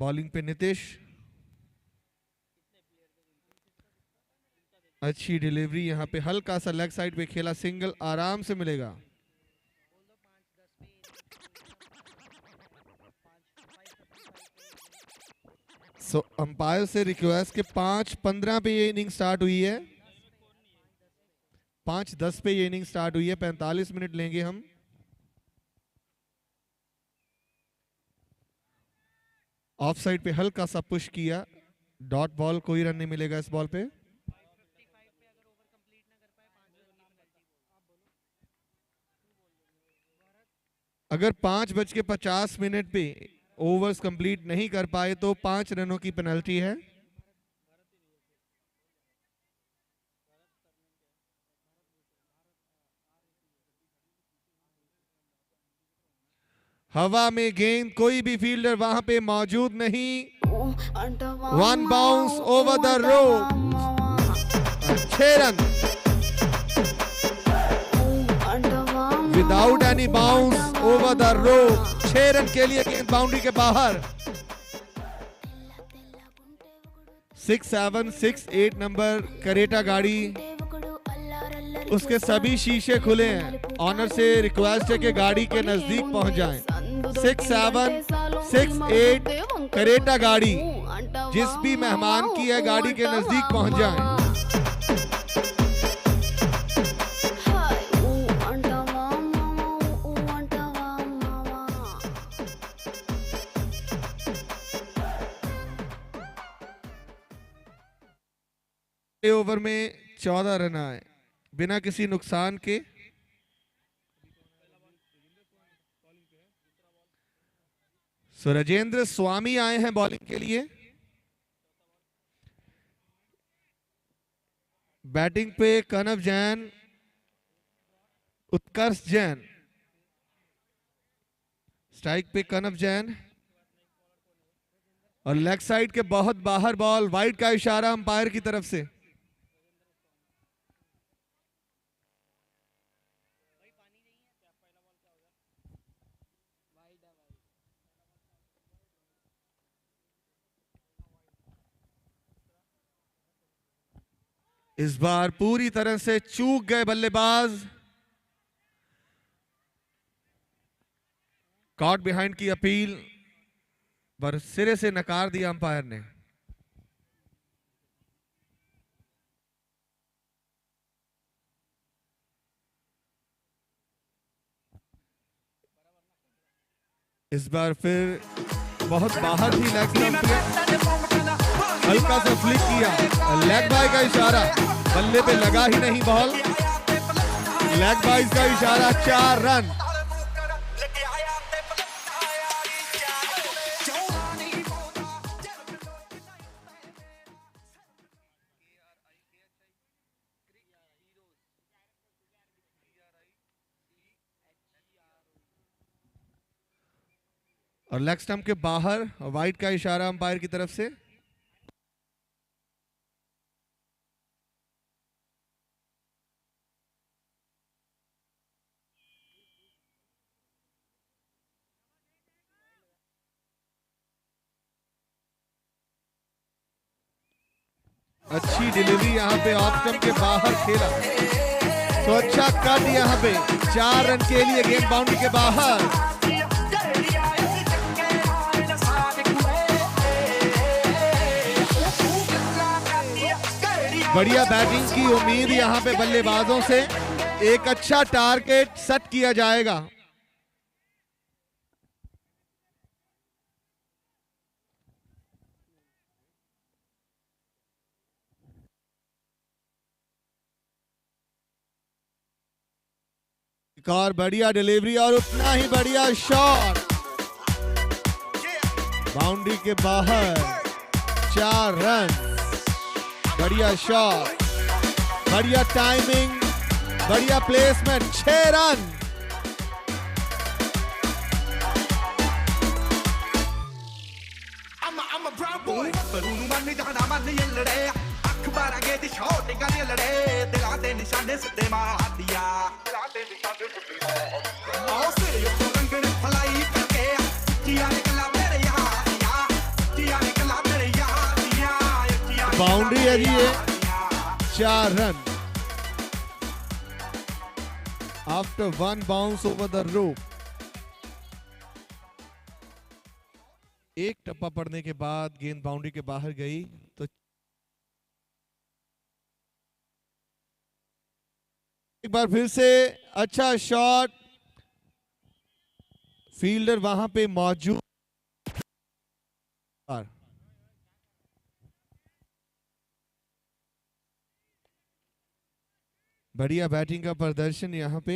Bowling पे नीतीश, अच्छी delivery, यहाँ पे हल्का सा लेग साइड पे खेला, सिंगल आराम से मिलेगा। सो अंपायर से रिक्वेस्ट के 5:15 पे ये इनिंग स्टार्ट हुई है, 5:10 पे ये इनिंग स्टार्ट हुई है, 45 मिनट लेंगे हम। ऑफ साइड पे हल्का सा पुश किया, डॉट बॉल, कोई रन नहीं मिलेगा इस बॉल पे। अगर 5:50 पे ओवर्स कंप्लीट नहीं कर पाए तो 5 रनों की पेनल्टी है। हवा में गेंद, कोई भी फील्डर वहां पे मौजूद नहीं। 1 bounce over the road, 6 run without any bounce over the road, 6 run के लिए गेंद बाउंड्री के बाहर। 6768 नंबर करेटा गाड़ी, उसके सभी शीशे खुले हैं। ऑनर से रिक्वेस्ट है कि गाड़ी के नजदीक पहुंच जाएं। 6768 करेटा गाड़ी, जिस भी मेहमान की है गाड़ी के नजदीक पहुंच जाएं। ओवर में 14 रन आए बिना किसी नुकसान के। राजेंद्र स्वामी आए हैं बॉलिंग के लिए। बैटिंग पे कनव जैन, उत्कर्ष जैन, स्ट्राइक पे कनव जैन, और लेग साइड के बहुत बाहर बॉल, वाइड का इशारा अंपायर की तरफ से। इस बार पूरी तरह से चूक गए बल्लेबाज। कॉट बिहाइंड की अपील पर सिरे से नकार दिया अंपायर ने। इस बार फिर बहुत बाहर थी लेग स्टंप, हल्का सा फ्लिक किया, लेग बाय का इशारा, बल्ले पे लगा ही नहीं बॉल, लेग बाय का इशारा, 4 रन। और लेग स्टंप के बाहर वाइड का इशारा अंपायर की तरफ से। अच्छी डिलीवरी यहाँ पे ऑफ स्टंप के बाहर खेला, तो अच्छा कट यहाँ पे, 4 रन के लिए गेंद बाउंड्री के बाहर। बढ़िया बैटिंग की उम्मीद यहाँ पे बल्लेबाजों से, एक अच्छा टारगेट सेट किया जाएगा। एक और बढ़िया डिलीवरी और उतना ही बढ़िया शॉट, बाउंड्री के बाहर, 4 रन। बढ़िया शॉट, बढ़िया टाइमिंग, बढ़िया प्लेसमेंट, 6 रन। बाउंड्री है जी ये, 4 run after 1 bounce over the rope. एक टप्पा पड़ने के बाद गेंद बाउंड्री के बाहर गई तो एक बार फिर से अच्छा शॉट, फील्डर वहां पे मौजूद। बढ़िया बैटिंग का प्रदर्शन यहां पे।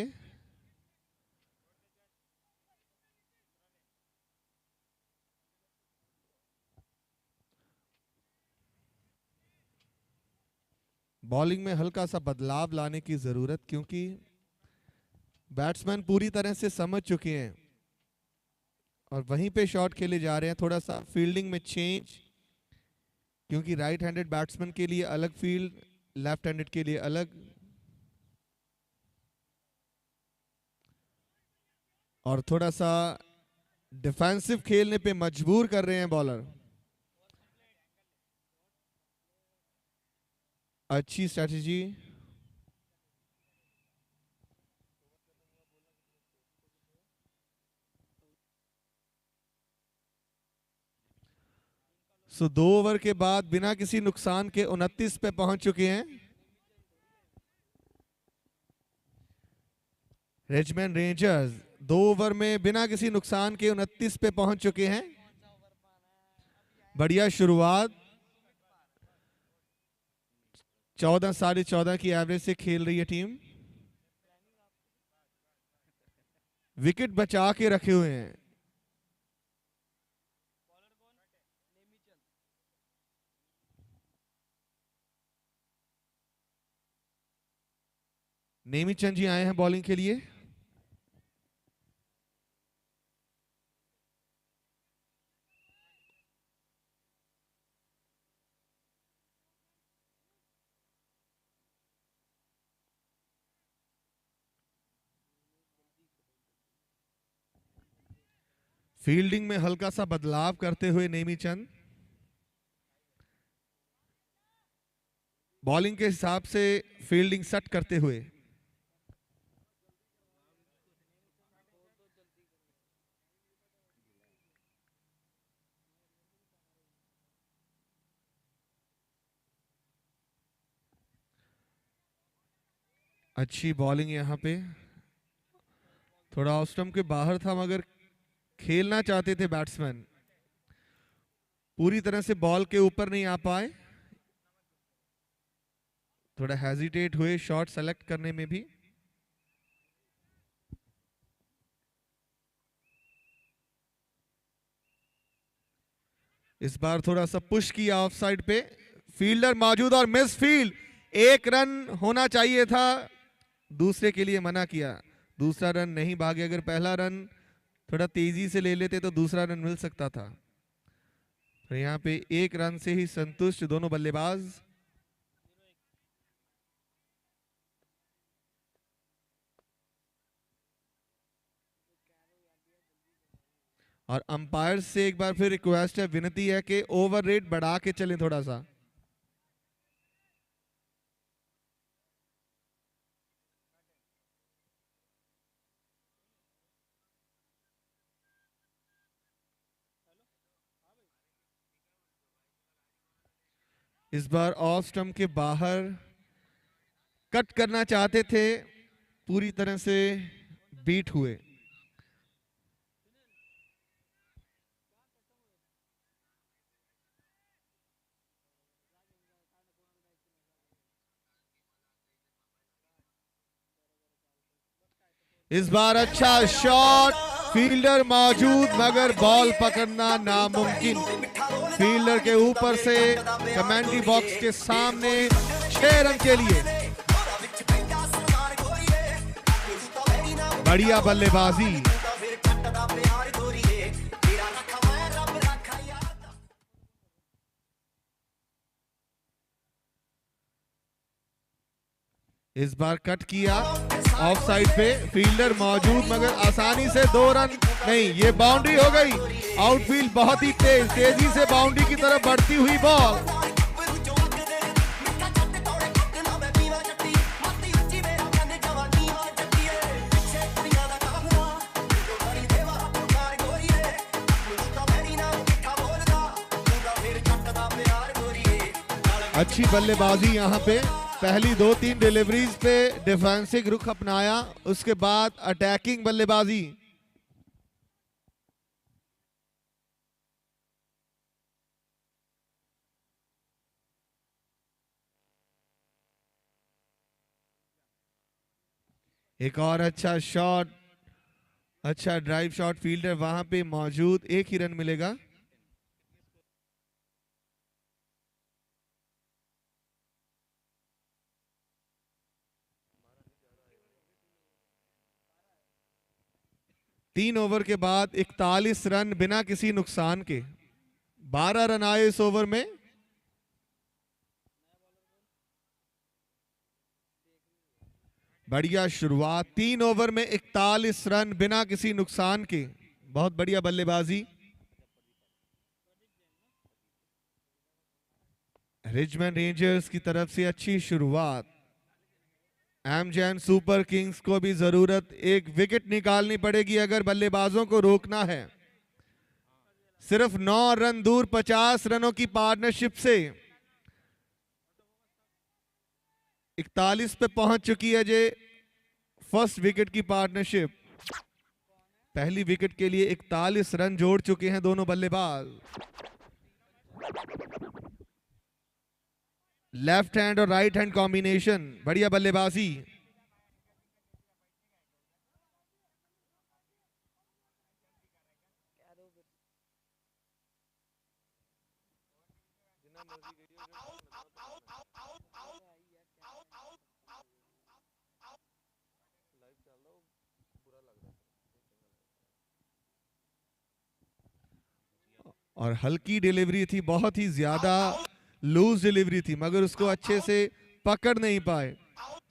बॉलिंग में हल्का सा बदलाव लाने की जरूरत, क्योंकि बैट्समैन पूरी तरह से समझ चुके हैं और वहीं पे शॉट खेले जा रहे हैं। थोड़ा सा फील्डिंग में चेंज, क्योंकि राइट हैंडेड बैट्समैन के लिए अलग फील्ड, लेफ्ट हैंडेड के लिए अलग, और थोड़ा सा डिफेंसिव खेलने पे मजबूर कर रहे हैं बॉलर। अच्छी स्ट्रैटेजी। सो 2 ओवर के बाद बिना किसी नुकसान के 29 पे पहुंच चुके हैं रिचमंड रेंजर्स। 2 ओवर में बिना किसी नुकसान के 29 पे पहुंच चुके हैं। बढ़िया शुरुआत, 14 साढ़े 14 की एवरेज से खेल रही है टीम। विकेट बचा के रखे हुए हैं। नेमीचंद जी आए हैं बॉलिंग के लिए। फील्डिंग में हल्का सा बदलाव करते हुए नेमीचंद, बॉलिंग के हिसाब से फील्डिंग सेट करते हुए। अच्छी बॉलिंग यहां पे, थोड़ा ऑफ स्टंप के बाहर था मगर खेलना चाहते थे बैट्समैन, पूरी तरह से बॉल के ऊपर नहीं आ पाए, थोड़ा हेजिटेट हुए शॉट सेलेक्ट करने में भी। इस बार थोड़ा सा पुश किया ऑफ साइड पे, फील्डर मौजूद और मिस फील्ड। 1 रन होना चाहिए था, दूसरे के लिए मना किया। दूसरा रन नहीं भागे, अगर पहला रन थोड़ा तेजी से ले लेते तो दूसरा रन मिल सकता था। तो यहाँ पे 1 रन से ही संतुष्ट दोनों बल्लेबाज। और अंपायर से एक बार फिर रिक्वेस्ट है, विनती है कि ओवर रेट बढ़ा के चलें थोड़ा सा। इस बार ऑफ स्टंप के बाहर कट करना चाहते थे, पूरी तरह से बीट हुए। इस बार अच्छा शॉट, फील्डर मौजूद मगर बॉल पकड़ना नामुमकिन। फील्डर के ऊपर से कमेंट्री बॉक्स के सामने 6 रन के लिए। बढ़िया बल्लेबाजी। इस बार कट किया ऑफ साइड पे, फील्डर मौजूद मगर आसानी से 2 रन नहीं, ये बाउंड्री हो गई। आउटफील्ड बहुत ही तेजी से बाउंड्री की तरफ बढ़ती हुई बॉल। अच्छी बल्लेबाजी यहाँ पे, पहली 2-3 डिलीवरीज पे डिफेंसिव रुख अपनाया, उसके बाद अटैकिंग बल्लेबाजी। एक और अच्छा शॉट, अच्छा ड्राइव शॉट, फील्डर वहां पे मौजूद, एक ही रन मिलेगा। तीन ओवर के बाद 41 रन बिना किसी नुकसान के, 12 रन आए इस ओवर में। बढ़िया शुरुआत, 3 ओवर में 41 रन बिना किसी नुकसान के, बहुत बढ़िया बल्लेबाजी। रिचमंड रेंजर्स की तरफ से अच्छी शुरुआत। एमजेएन सुपर किंग्स को भी जरूरत एक विकेट निकालनी पड़ेगी अगर बल्लेबाजों को रोकना है। सिर्फ 9 रन दूर 50 रनों की पार्टनरशिप से 41 पे पहुंच चुकी है जे फर्स्ट विकेट की पार्टनरशिप। पहली विकेट के लिए 41 रन जोड़ चुके हैं दोनों बल्लेबाज। लेफ्ट हैंड और राइट हैंड कॉम्बिनेशन, बढ़िया बल्लेबाजी। और हल्की डिलीवरी थी, बहुत ही ज्यादा लूज डिलीवरी थी, मगर उसको अच्छे से पकड़ नहीं पाए।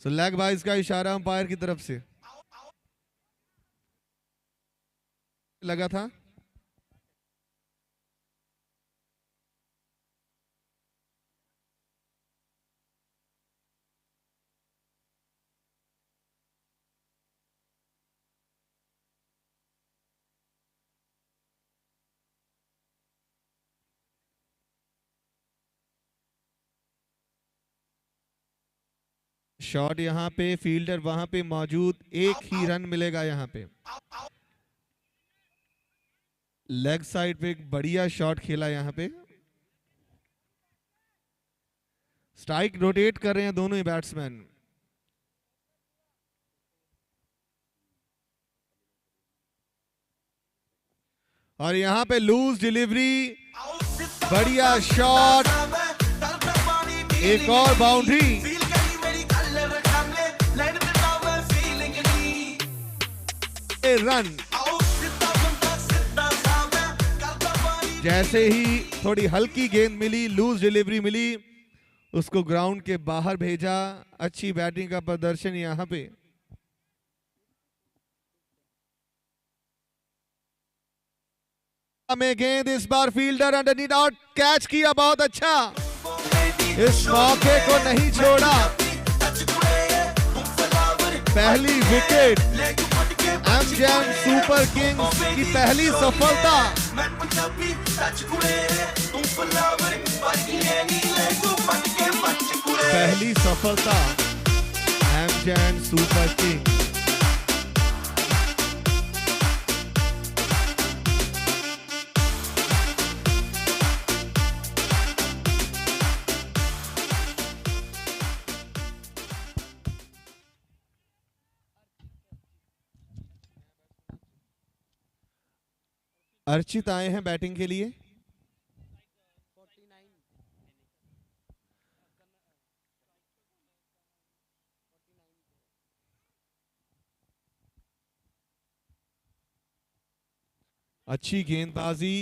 सो लेग बाइज का इशारा अंपायर की तरफ से लगा था। शॉट यहां पे, फील्डर वहां पे मौजूद, एक ही रन मिलेगा यहां पे। लेग साइड पे एक बढ़िया शॉट खेला यहां पे। स्ट्राइक रोटेट कर रहे हैं दोनों ही बैट्समैन। और यहां पे लूज डिलीवरी, बढ़िया शॉट, एक और बाउंड्री। रन जैसे ही थोड़ी हल्की गेंद मिली, लूज डिलीवरी मिली, उसको ग्राउंड के बाहर भेजा। अच्छी बैटिंग का प्रदर्शन यहां पे। में गेंद इस बार फील्डर अंडरनीथ आउट, कैच किया, बहुत अच्छा, इस मौके को नहीं छोड़ा। पहली विकेट, एमजेएन सुपर किंग्स की पहली सफलता। पहली सफलता एमजेएन सुपर किंग्स। अर्चित आए हैं बैटिंग के लिए। अच्छी गेंदबाजी,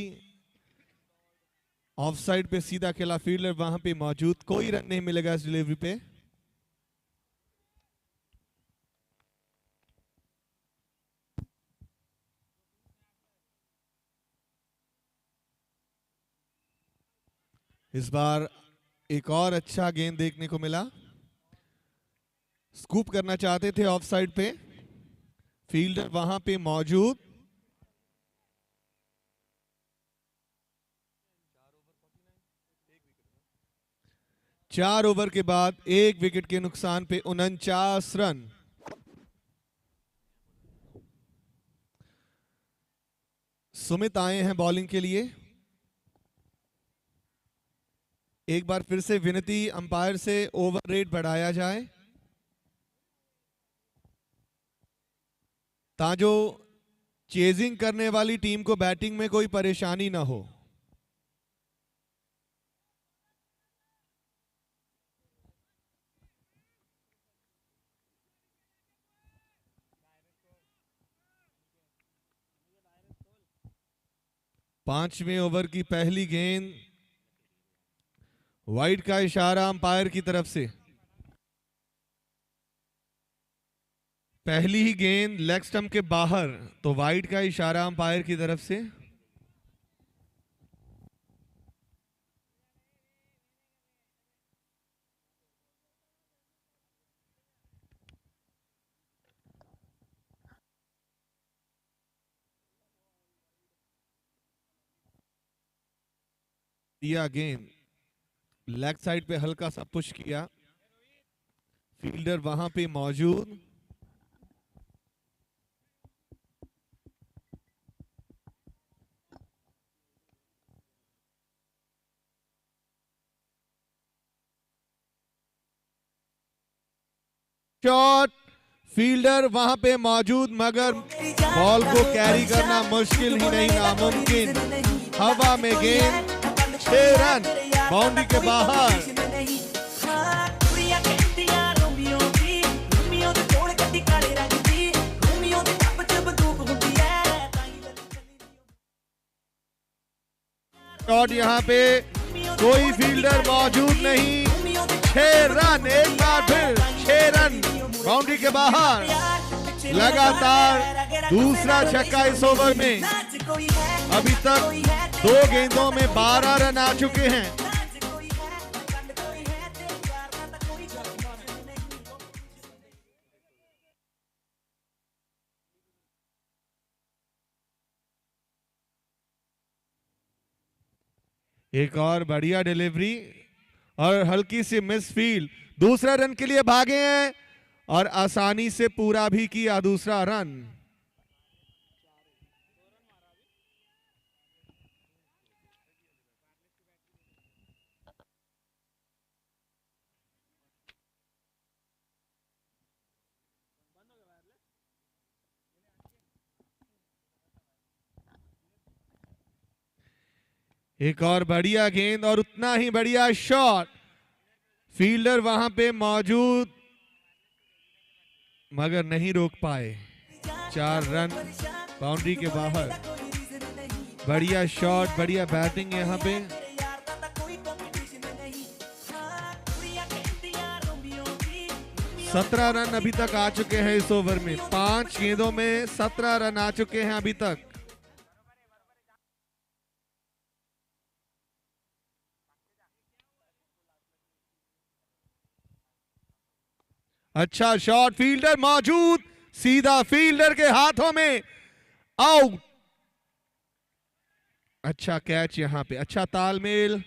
ऑफ साइड पे सीधा खेला, फील्डर वहां पे मौजूद, कोई रन नहीं मिलेगा इस डिलीवरी पे। इस बार एक और अच्छा गेंद देखने को मिला, स्कूप करना चाहते थे ऑफ साइड पे, फील्डर वहां पे मौजूद। 4 ओवर के बाद 1 विकेट के नुकसान पे 49 रन। सुमित आए हैं बॉलिंग के लिए। एक बार फिर से विनती अंपायर से ओवर रेट बढ़ाया जाए ताजो चेजिंग करने वाली टीम को बैटिंग में कोई परेशानी ना हो। पांचवें ओवर की पहली गेंद, वाइड का इशारा अंपायर की तरफ से। पहली ही गेंद लेग स्टंप के बाहर, तो वाइड का इशारा अंपायर की तरफ से। दिया गेंद, लेग साइड पे हल्का सा पुश किया, फील्डर वहां पे मौजूद। शॉट, फील्डर वहां पे मौजूद, मगर बॉल को कैरी करना मुश्किल ही नहीं नामुमकिन। हवा में गेंद, 6 रन, बाउंड्री के बाहर। शॉट, यहां पे कोई फील्डर मौजूद नहीं। 6 रन, एक बार फिर 6 रन, बाउंड्री के बाहर। लगातार दूसरा छक्का इस ओवर में। अभी तक 2 गेंदों में 12 रन आ चुके हैं। एक और बढ़िया डिलीवरी और हल्की सी मिस फील्ड। दूसरा रन के लिए भागे हैं और आसानी से पूरा भी किया दूसरा रन। एक और बढ़िया गेंद और उतना ही बढ़िया शॉट। फील्डर वहां पे मौजूद मगर नहीं रोक पाए। 4 रन, बाउंड्री के बाहर। बढ़िया शॉट, बढ़िया बैटिंग यहां पे। सत्रह रन अभी तक आ चुके हैं इस ओवर में। 5 गेंदों में 17 रन आ चुके हैं अभी तक। अच्छा शॉट, फील्डर मौजूद, सीधा फील्डर के हाथों में, आउट। अच्छा कैच यहां पे, अच्छा तालमेल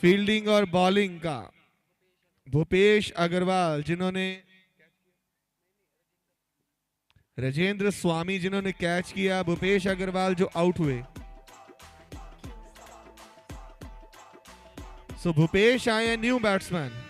फील्डिंग और बॉलिंग का। भूपेश अग्रवाल जिन्होंने, राजेंद्र स्वामी जिन्होंने कैच किया, भूपेश अग्रवाल जो आउट हुए। सो भूपेश आए न्यू बैट्समैन।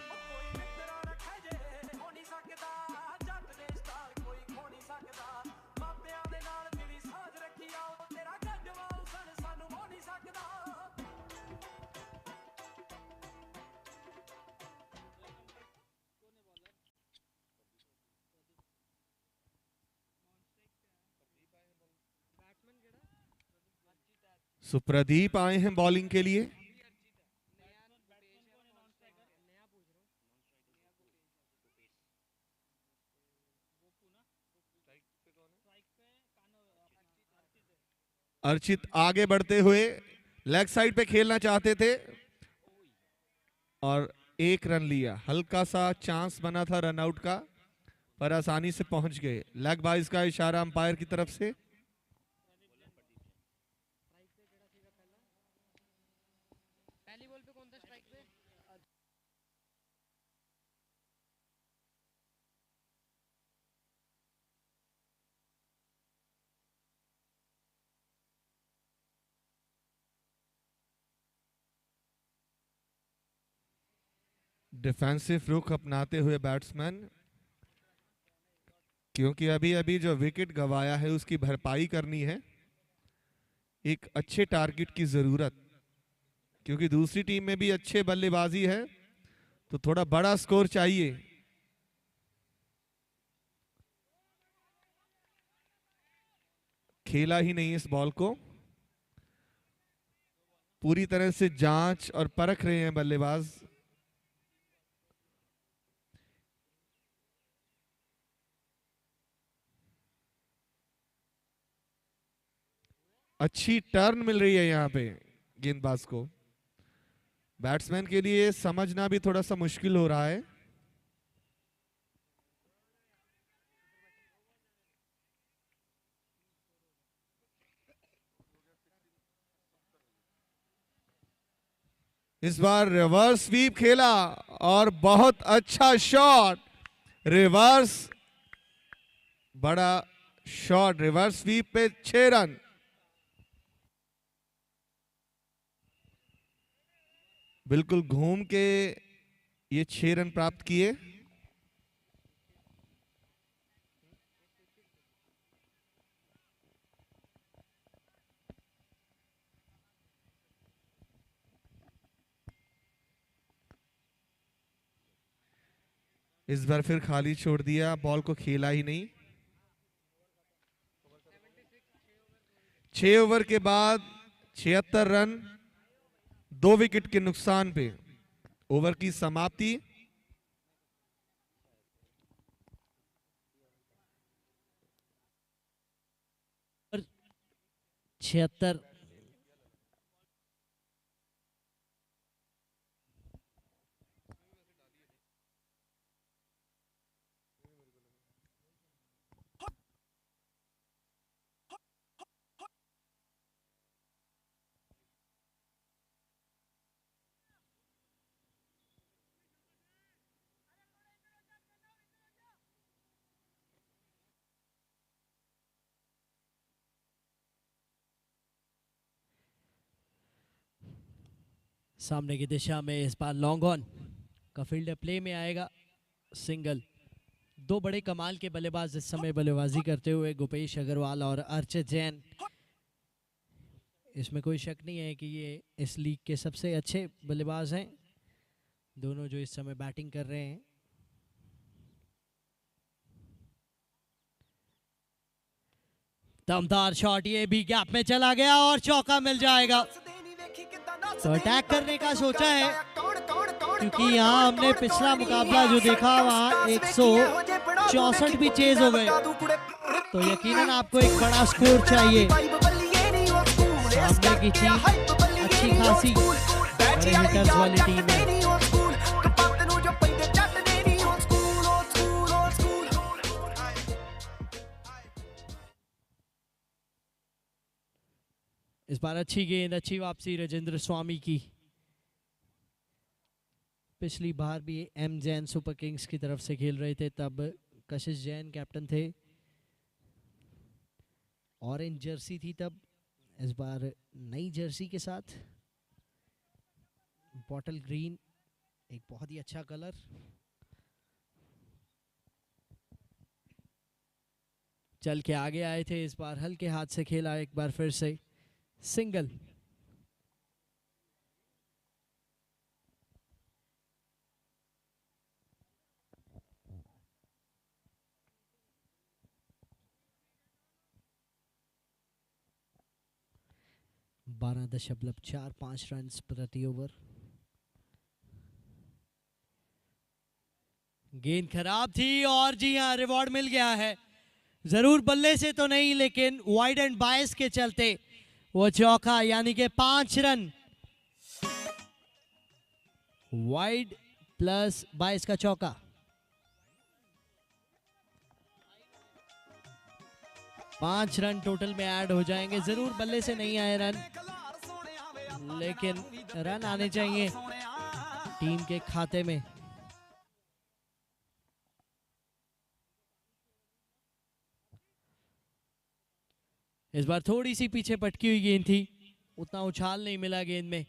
सुप्रदीप आए हैं बॉलिंग के लिए। अर्चित आगे बढ़ते हुए लेग साइड पे खेलना चाहते थे और 1 रन लिया। हल्का सा चांस बना था रनआउट का, पर आसानी से पहुंच गए। लेग बाइज का इशारा अंपायर की तरफ से। डिफेंसिव रुख अपनाते हुए बैट्समैन, क्योंकि अभी अभी जो विकेट गंवाया है उसकी भरपाई करनी है। एक अच्छे टारगेट की जरूरत, क्योंकि दूसरी टीम में भी अच्छे बल्लेबाजी है तो थोड़ा बड़ा स्कोर चाहिए। खेला ही नहीं इस बॉल को, पूरी तरह से जांच और परख रहे हैं बल्लेबाज। अच्छी टर्न मिल रही है यहां पे गेंदबाज को। बैट्समैन के लिए समझना भी थोड़ा सा मुश्किल हो रहा है। इस बार रिवर्स स्वीप खेला और बहुत अच्छा शॉट, रिवर्स, बड़ा शॉट, रिवर्स स्वीप पे 6 रन। बिल्कुल घूम के ये 6 रन प्राप्त किए। इस बार फिर खाली छोड़ दिया, बॉल को खेला ही नहीं। 6 ओवर के बाद 76 रन, 2 विकेट के नुकसान पे ओवर की समाप्ति। और 76। सामने की दिशा में इस बार लॉन्ग ऑन का फील्डर प्ले में आएगा, सिंगल। 2 बड़े कमाल के बल्लेबाज इस समय बल्लेबाजी करते हुए, गोपेश अग्रवाल और अर्चित जैन। इसमें कोई शक नहीं है कि ये इस लीग के सबसे अच्छे बल्लेबाज हैं, दोनों जो इस समय बैटिंग कर रहे हैं। दमदार शॉट, ये भी गैप में चला गया और चौका मिल जाएगा। तो अटैक करने का सोचा है, क्योंकि यहाँ हमने पिछला मुकाबला जो देखा वहाँ 164 भी चेज हो गए, तो यकीनन आपको एक बड़ा स्कोर चाहिए। सामने की टीम अच्छी खासी बड़े हिटर्स वाली टीम है। इस बार अच्छी गेंद, अच्छी वापसी राजेंद्र स्वामी की। पिछली बार भी एम जैन सुपर किंग्स की तरफ से खेल रहे थे, तब कशिश जैन कैप्टन थे, ऑरेंज जर्सी थी तब। इस बार नई जर्सी के साथ बॉटल ग्रीन, एक बहुत ही अच्छा कलर। चल के आगे आए थे, इस बार हल्के हाथ से खेला, एक बार फिर से सिंगल। बारह 12.45 रन प्रति ओवर। गेंद खराब थी और जी हां, रिवॉर्ड मिल गया है। जरूर बल्ले से तो नहीं, लेकिन वाइड एंड बायस के चलते वो चौका, यानी कि 5 रन वाइड प्लस 22 का चौका। पांच रन टोटल में ऐड हो जाएंगे। जरूर बल्ले से नहीं आए रन, लेकिन रन आने चाहिए टीम के खाते में। इस बार थोड़ी सी पीछे पटकी हुई गेंद थी, उतना उछाल नहीं मिला गेंद में।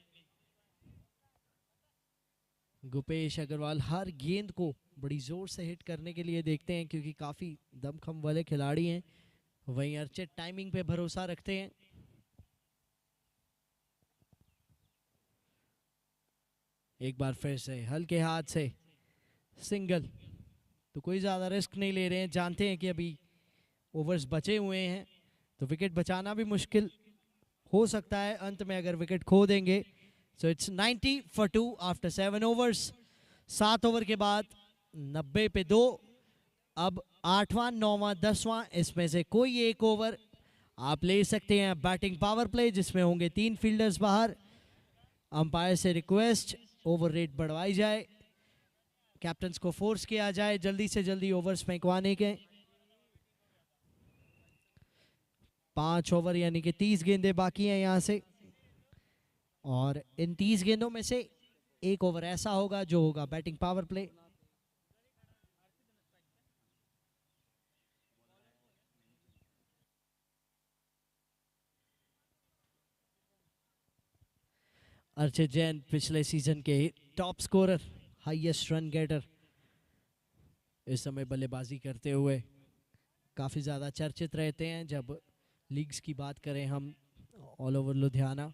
गुपेश अग्रवाल हर गेंद को बड़ी जोर से हिट करने के लिए देखते हैं, क्योंकि काफी दमखम वाले खिलाड़ी हैं। वहीं अर्चित टाइमिंग पे भरोसा रखते हैं। एक बार फिर से हल्के हाथ से सिंगल, तो कोई ज्यादा रिस्क नहीं ले रहे हैं, जानते हैं कि अभी ओवर्स बचे हुए हैं तो विकेट बचाना भी मुश्किल हो सकता है अंत में अगर विकेट खो देंगे। So it's 90 for 2 after 7 overs. 7 over के बाद 90 पे 2। अब 8वां 9वां 10वां इसमें से कोई एक ओवर आप ले सकते हैं बैटिंग पावर प्ले, जिसमें होंगे 3 फील्डर्स बाहर। अंपायर से रिक्वेस्ट ओवर रेट बढ़वाई जाए, कैप्टन्स को फोर्स किया जाए जल्दी से जल्दी ओवर्स फेंकवाने के। 5 ओवर यानी कि 30 गेंदें बाकी हैं यहां से, और इन 30 गेंदों में से एक ओवर ऐसा होगा जो होगा batting power play. Archit Jain पिछले सीजन के top scorer, highest run getter, इस समय बल्लेबाजी करते हुए काफ़ी ज़्यादा चर्चित रहते हैं। जब लीग्स की बात करें हम, ऑल ओवर लुधियाना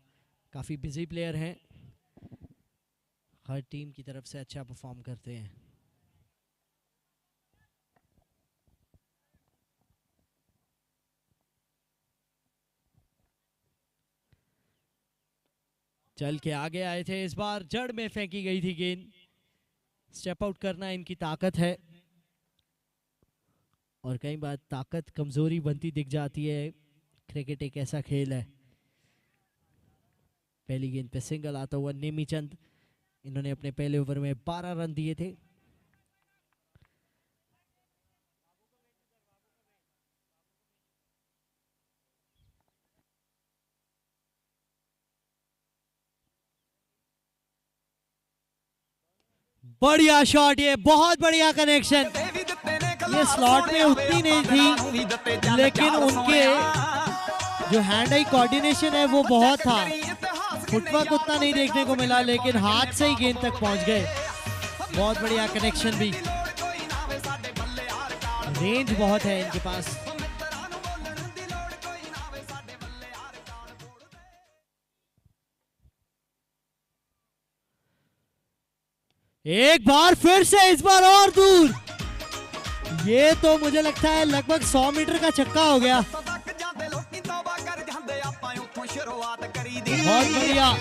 काफ़ी बिजी प्लेयर हैं, हर टीम की तरफ से अच्छा परफॉर्म करते हैं। चल के आगे आए थे, इस बार जड़ में फेंकी गई थी गेंद। स्टेप आउट करना इनकी ताकत है, और कई बार ताकत कमजोरी बनती दिख जाती है। क्रिकेट एक ऐसा खेल है। पहली गेंद पे सिंगल आता हुआ नेमीचंद, इन्होंने अपने पहले ओवर में 12 रन दिए थे। बढ़िया शॉट, ये बहुत बढ़िया कनेक्शन। ये स्लॉट में उतनी नहीं थी, लेकिन उनके जो हैंड आई कोऑर्डिनेशन है वो बहुत था। फुटवर्क उतना नहीं देखने को मिला, लेकिन हाथ से ही गेंद तक पहुंच गए। बहुत बढ़िया कनेक्शन भी, रेंज बहुत है इनके पास। एक बार फिर से, इस बार और दूर। ये तो मुझे लगता है लगभग 100 मीटर का छक्का हो गया। बहुत बढ़िया,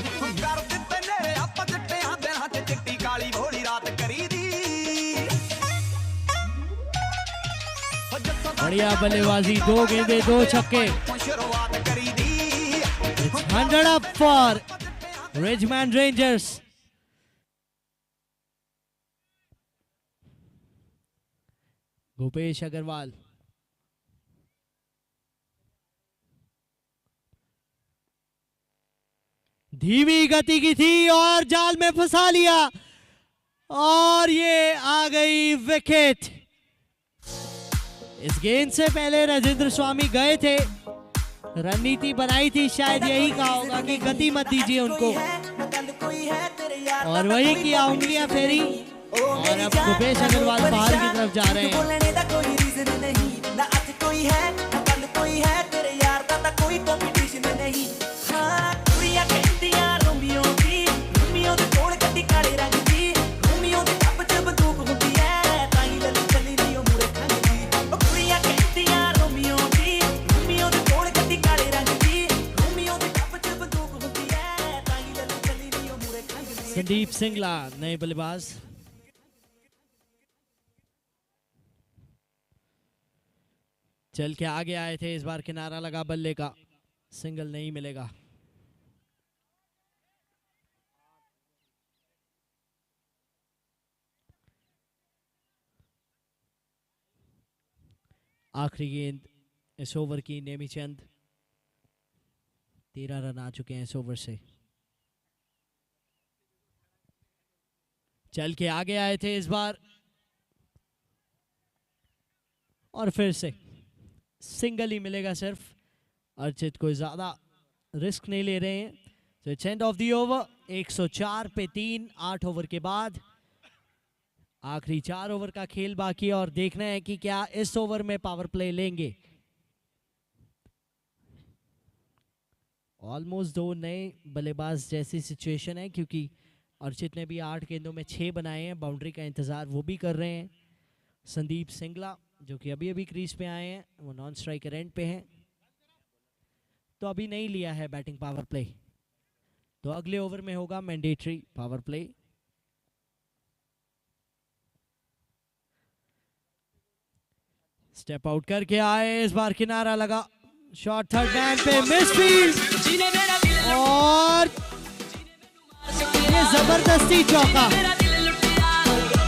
बढ़िया बल्लेबाजी, 2 गेंदें 2 छक्के। 100 up for Richmond Rangers. Gupesh Agarwal, धीमी गति की थी और जाल में फंसा लिया, और ये आ गई विकेट। इस गेंद से पहले राजेंद्र स्वामी गए थे, रणनीति बनाई थी, शायद यही कहा होगा कि गति मत दीजिए उनको, और वही किया, उंगलियां फेरी, और अब गुपेश अग्रवाल बाहर की तरफ जा रहे हैं। संदीप सिंगला नए बल्लेबाज। चल के आगे आए थे, इस बार किनारा लगा बल्ले का, सिंगल नहीं मिलेगा। आखिरी गेंद इस ओवर की, नेमीचंद। 13 रन आ चुके हैं इस ओवर से। चल के आगे आए थे इस बार, और फिर से सिंगल ही मिलेगा सिर्फ। अर्चित कोई ज्यादा रिस्क नहीं ले रहे हैं। तो it's end of the over. 104 पे 3, 8 ओवर के बाद। आखिरी 4 ओवर का खेल बाकी है और देखना है कि क्या इस ओवर में पावर प्ले लेंगे। ऑलमोस्ट 2 नए बल्लेबाज जैसी सिचुएशन है, क्योंकि अर्चित ने भी 8 गेंदों में 6 बनाए हैं। बाउंड्री का इंतजार वो भी कर रहे हैं। संदीप सिंगला जो कि अभी अभी क्रीज पे आए हैं, वो नॉन स्ट्राइकर एंड पे हैं, तो अभी नहीं लिया है बैटिंग पावर प्ले। तो अगले ओवर में होगा mandatory power play. Step out करके आए, इस बार किनारा लगा, शॉट थर्ड मैन पे, मिस फील्ड और ये जबरदस्ती चौका।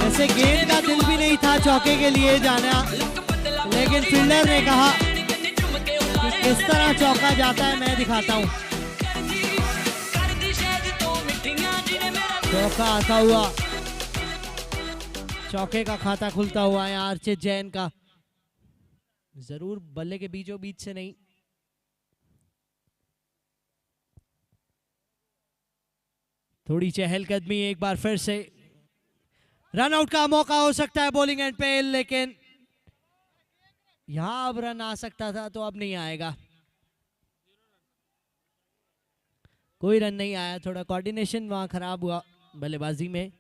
जैसे गेंद का दिल भी नहीं था चौके के लिए जाना, लेकिन फील्डर ने कहा कि किस तरह चौका जाता है मैं दिखाता हूं। चौका आता हुआ, चौके का खाता खुलता हुआ यहाँ अर्चित जैन का। जरूर बल्ले के बीचों बीच से नहीं। थोड़ी चहलकदमी एक बार फिर से, रन आउट का मौका हो सकता है बॉलिंग एंड पे, लेकिन यहां अब रन आ सकता था तो अब नहीं आएगा। कोई रन नहीं आया, थोड़ा कोऑर्डिनेशन वहां खराब हुआ बल्लेबाजी में।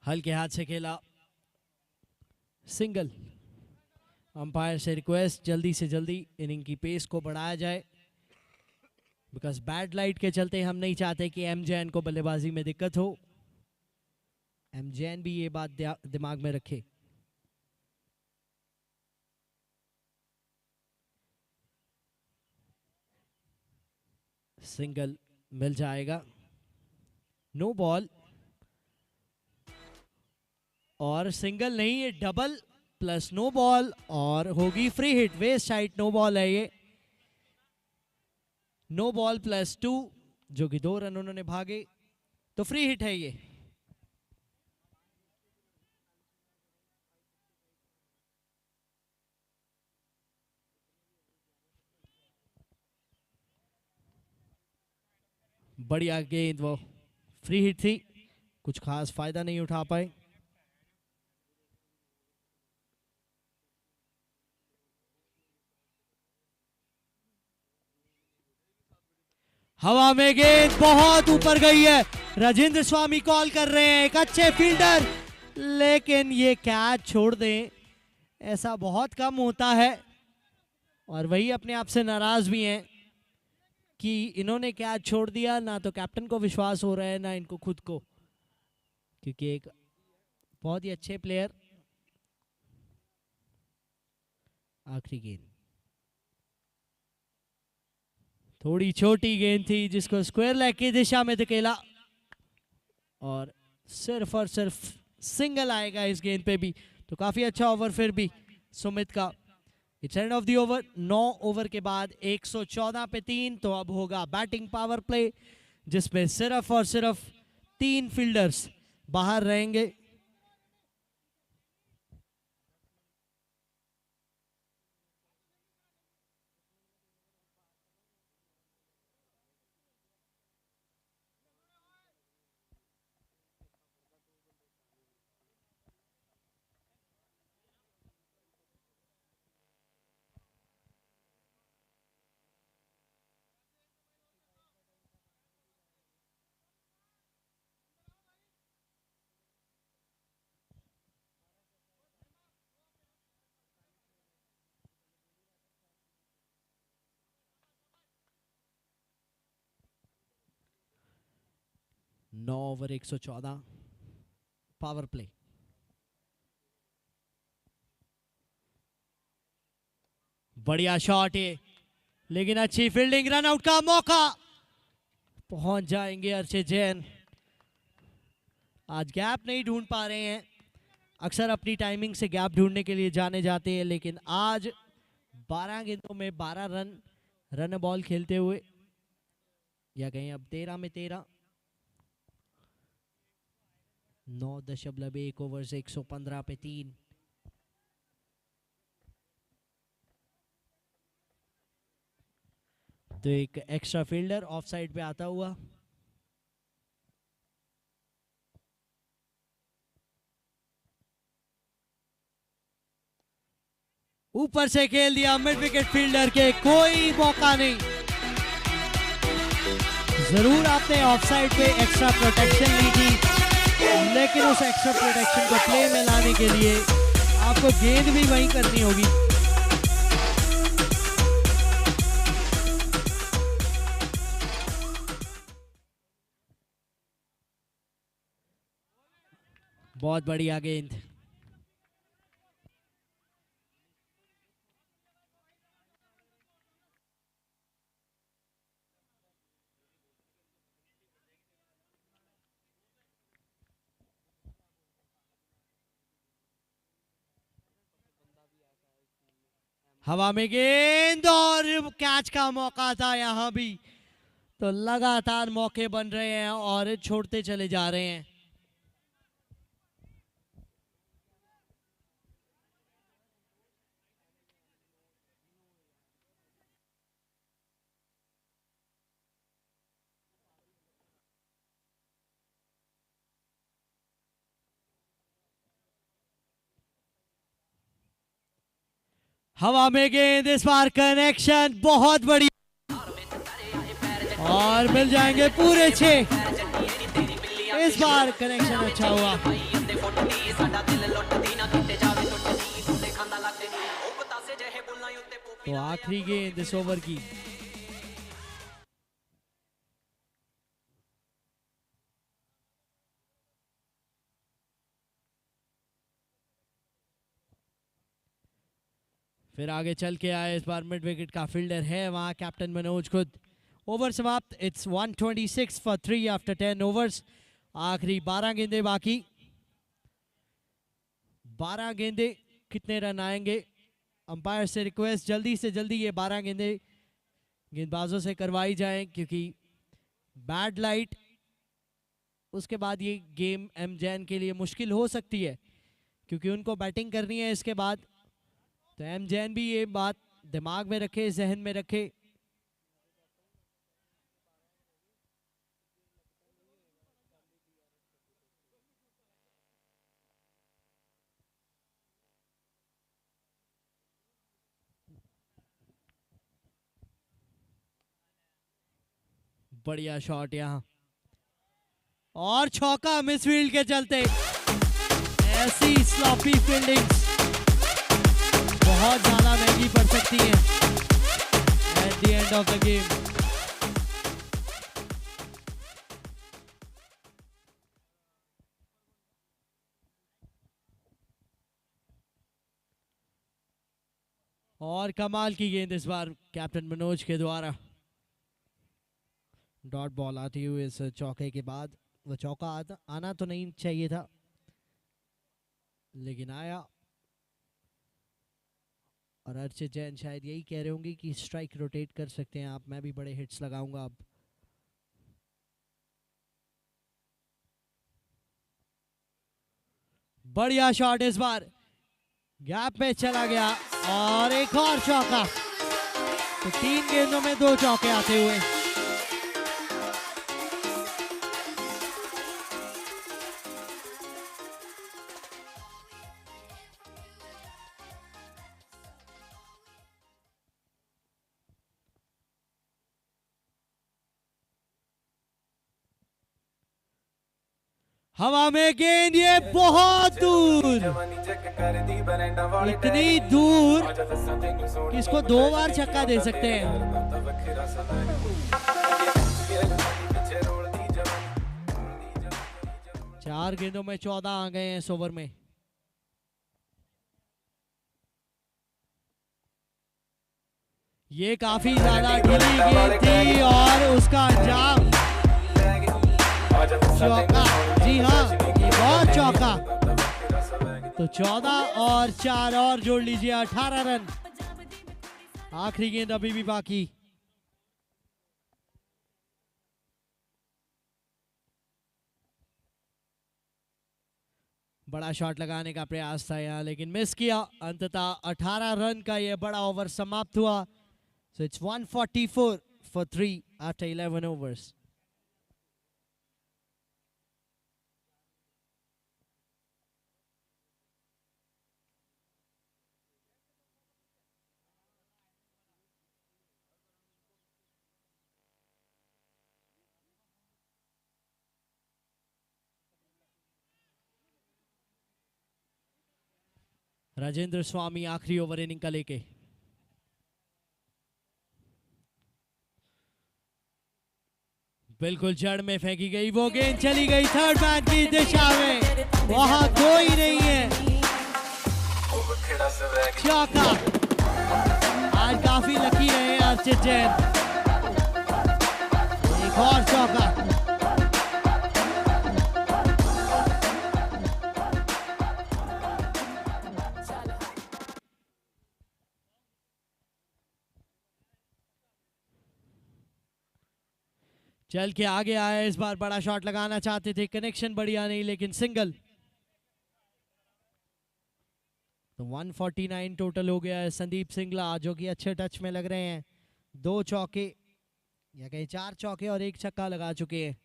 हल्के हाथ से खेला, सिंगल। अंपायर से रिक्वेस्ट जल्दी से जल्दी इनिंग की पेस को बढ़ाया जाए, बिकॉज बैड लाइट के चलते हम नहीं चाहते कि एम जैन को बल्लेबाजी में दिक्कत हो। एम जैन भी ये बात दिमाग में रखे। सिंगल मिल जाएगा, नो बॉल, और सिंगल नहीं, ये डबल प्लस नो बॉल और होगी free hit. Waist side no ball है ये, नो बॉल प्लस 2, जो कि 2 रन उन्होंने भागे, तो फ्री हिट है ये। बढ़िया गेंद, वो फ्री हिट थी, कुछ खास फायदा नहीं उठा पाए। हवा में गेंद बहुत ऊपर गई है, राजेंद्र स्वामी कॉल कर रहे हैं, एक अच्छे फील्डर, लेकिन ये कैच छोड़ दें ऐसा बहुत कम होता है। और वही अपने आप से नाराज भी हैं कि इन्होंने कैच छोड़ दिया। ना तो कैप्टन को विश्वास हो रहा है, ना इनको खुद को, क्योंकि एक बहुत ही अच्छे प्लेयर। आखिरी गेंद थोड़ी छोटी गेंद थी, जिसको स्क्वायर लेग की दिशा में धकेला, और सिर्फ सिंगल आएगा इस गेंद पे भी। तो काफी अच्छा ओवर फिर भी सुमित का। It's end of the over. 9 over के बाद 114 पे 3। तो अब होगा बैटिंग पावर प्ले, जिसमें सिर्फ और सिर्फ 3 फील्डर्स बाहर रहेंगे। नौ ओवर 114 पावर प्ले। बढ़िया शॉट है, लेकिन अच्छी फील्डिंग, रन आउट का मौका, पहुंच जाएंगे अर्चित जैन। आज गैप नहीं ढूंढ पा रहे हैं, अक्सर अपनी टाइमिंग से गैप ढूंढने के लिए जाने जाते हैं, लेकिन आज 12 गेंदों में 12 रन बॉल खेलते हुए, या कहीं अब 13 में 13। 9.1 ओवर से 115 पे 3। तो एक एक्स्ट्रा फील्डर ऑफ साइड पे आता हुआ। ऊपर से खेल दिया मिड विकेट फील्डर के, कोई मौका नहीं। जरूर आपने ऑफ साइड पे एक्स्ट्रा प्रोटेक्शन ली थी, लेकिन उस एक्स्ट्रा प्रोटेक्शन को प्ले में लाने के लिए आपको गेंद भी वहीं करनी होगी। बहुत बढ़िया गेंद। हवा में गेंद और कैच का मौका था यहां भी। तो लगातार मौके बन रहे हैं और छोड़ते चले जा रहे हैं। हवा में गेंद, इस बार कनेक्शन बहुत बड़ी और मिल जाएंगे पूरे 6। इस बार कनेक्शन अच्छा हुआ। तो आखिरी गेंद इस ओवर की। फिर आगे चल के आए, इस बार मिड विकेट का फील्डर है वहां कैप्टन मनोज खुद। ओवर समाप्त। It's 126 for 3 after 10 overs. आखिरी 12 गेंदे बाकी। 12 गेंदे, कितने रन आएंगे? अंपायर से रिक्वेस्ट जल्दी से जल्दी ये 12 गेंदे गेंदबाजों से करवाई जाएं, क्योंकि बैड लाइट उसके बाद ये गेम एम जैन के लिए मुश्किल हो सकती है, क्योंकि उनको बैटिंग करनी है इसके बाद। तो एम जैन भी ये बात दिमाग में रखे, जहन में रखे। बढ़िया शॉट यहां और चौका मिसफील्ड के चलते। ऐसी स्लॉपी फील्डिंग्स बहुत ज्यादा महंगी पड़ सकती है at the end of the game. और कमाल की गेंद इस बार कैप्टन मनोज के द्वारा। डॉट बॉल आती हुई इस चौके के बाद। वो चौका आना तो नहीं चाहिए था, लेकिन आया। और अर्चित जैन शायद यही कह रहे होंगे कि स्ट्राइक रोटेट कर सकते हैं आप, मैं भी बड़े हिट्स लगाऊंगा अब। बढ़िया शॉट इस बार, गैप में चला गया और एक और चौका। तो 3 गेंदों में 2 चौके आते हुए। हवा में गेंद, ये बहुत दूर, इतनी दूर कि इसको 2 बार छक्का दे सकते हैं। 4 गेंदों में 14 आ गए हैं इस ओवर में। ये काफी ज्यादा ढीली गेंद थी और उसका अंजाम चौका। जी हाँ, एक और चौका। तो 14 और 4 और जोड़ लीजिए 18 रन। आखिरी गेंद अभी भी बाकी। बड़ा शॉट लगाने का प्रयास था यहाँ, लेकिन मिस किया। अंततः 18 रन का ये बड़ा ओवर समाप्त हुआ। So it's 144 for 3 after 11 overs. Rajendra Swami आखिरी ओवर इनिंग का लेके। बिल्कुल जड़ में फेंकी गई वो गेंद, चली गई थर्ड मैन की दिशा में, वहां कोई नहीं है। चौका। आज काफी लकी रहे अर्चित जैन। एक और चौका। चल के आगे आए, इस बार बड़ा शॉट लगाना चाहते थे, कनेक्शन बढ़िया नहीं, लेकिन सिंगल। तो 149 टोटल हो गया है संदीप सिंगला, जो कि अच्छे टच में लग रहे हैं। 2 चौके या कहीं 4 चौके और 1 छक्का लगा चुके हैं।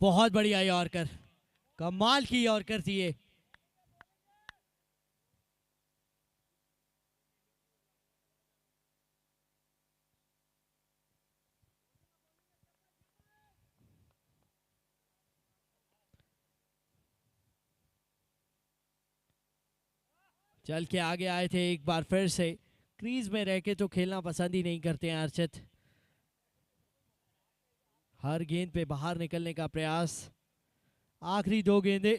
बहुत बढ़िया यॉर्कर, कमाल की यॉर्कर थी ये। चल के आगे आए थे एक बार फिर से। क्रीज में रह के तो खेलना पसंद ही नहीं करते हैं अर्चित। हर गेंद पे बाहर निकलने का प्रयास। आखिरी 2 गेंदें।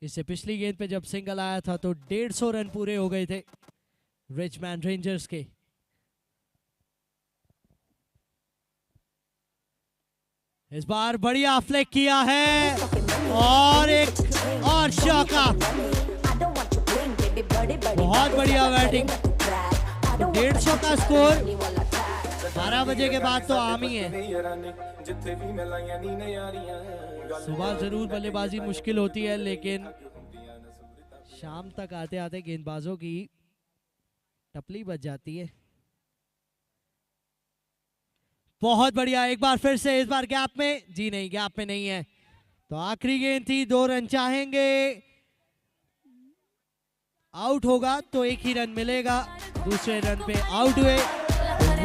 इससे पिछली गेंद पे जब सिंगल आया था तो 150 रन पूरे हो गए थे रिचमैन रेंजर्स के। इस बार बढ़िया फ्लिक किया है और एक और चौका। बहुत बढ़िया बैटिंग। 150 का स्कोर 12 बजे के बाद तो आम ही है। सुबह जरूर बल्लेबाजी मुश्किल होती है, लेकिन शाम तक आते आते गेंदबाजों की टपली बच जाती है। बहुत बढ़िया, एक बार फिर से, इस बार गैप में, जी नहीं गैप में नहीं है। तो आखिरी गेंद थी, 2 रन चाहेंगे। आउट होगा तो 1 ही रन मिलेगा, दूसरे रन पे आउट हुए।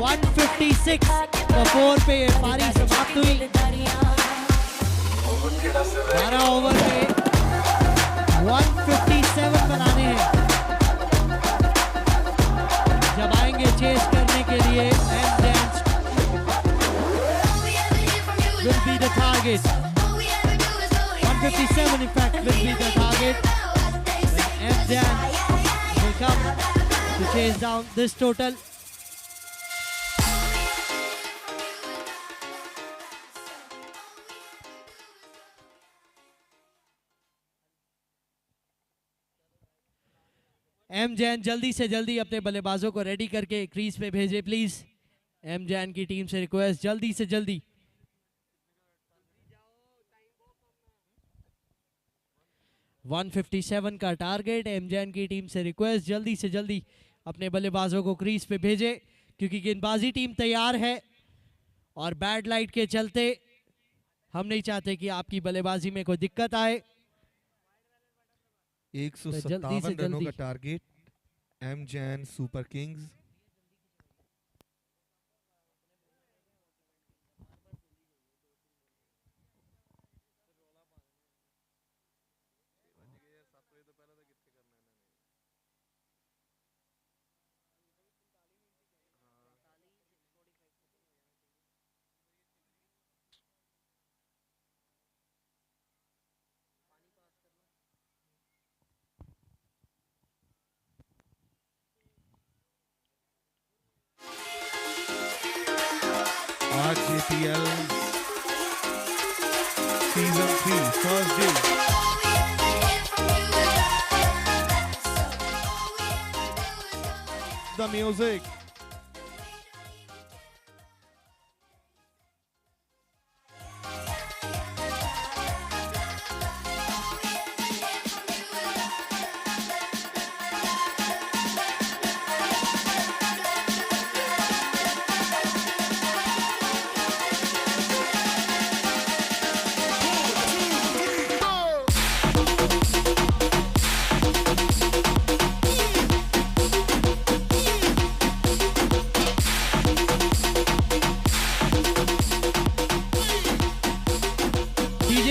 156 for 4 पे पारी समाप्त हुई। 12 ओवर में 157 बनाने हैं। जब आएंगे चेस करने के लिए, Amgen will be the target. 157 in fact will be the target. MJan will come to chase down this total. MJan जल्दी से जल्दी अपने बल्लेबाजों को रेडी करके क्रीज पे भेजे प्लीज। MJan की टीम से रिक्वेस्ट, जल्दी से जल्दी। $157 का टारगेट। एमजेन की टीम से रिक्वेस्ट, जल्दी से जल्दी अपने बल्लेबाजों को क्रीज पे भेजे, क्योंकि गेंदबाजी टीम तैयार है और बैड लाइट के चलते हम नहीं चाहते कि आपकी बल्लेबाजी में कोई दिक्कत आए। 157 रनों का टारगेट एमजेन सुपर किंग्स। आज JPL season 3 first day. The music.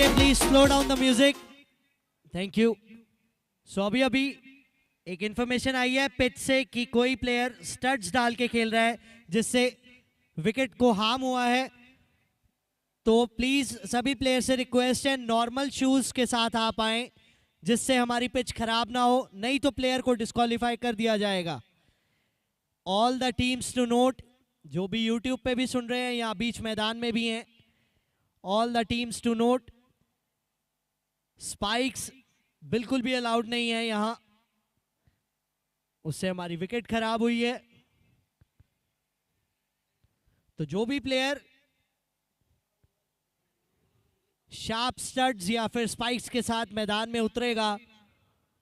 DJ please slow down the music, thank you. So अभी एक इंफॉर्मेशन आई है पिच से कि कोई प्लेयर स्टड्स डाल के खेल रहा है जिससे विकेट को हार्म हुआ है, तो प्लीज सभी प्लेयर से रिक्वेस्ट है नॉर्मल शूज के साथ आप आए जिससे हमारी पिच खराब ना हो, नहीं तो प्लेयर को डिस्क्वालीफाई कर दिया जाएगा। All the teams to note, जो भी यूट्यूब पे भी सुन रहे हैं या बीच मैदान में भी हैं, all the teams to note, spikes बिल्कुल भी अलाउड नहीं है यहां, उससे हमारी विकेट खराब हुई है। तो जो भी प्लेयर शार्प स्टड्स या फिर स्पाइक्स के साथ मैदान में उतरेगा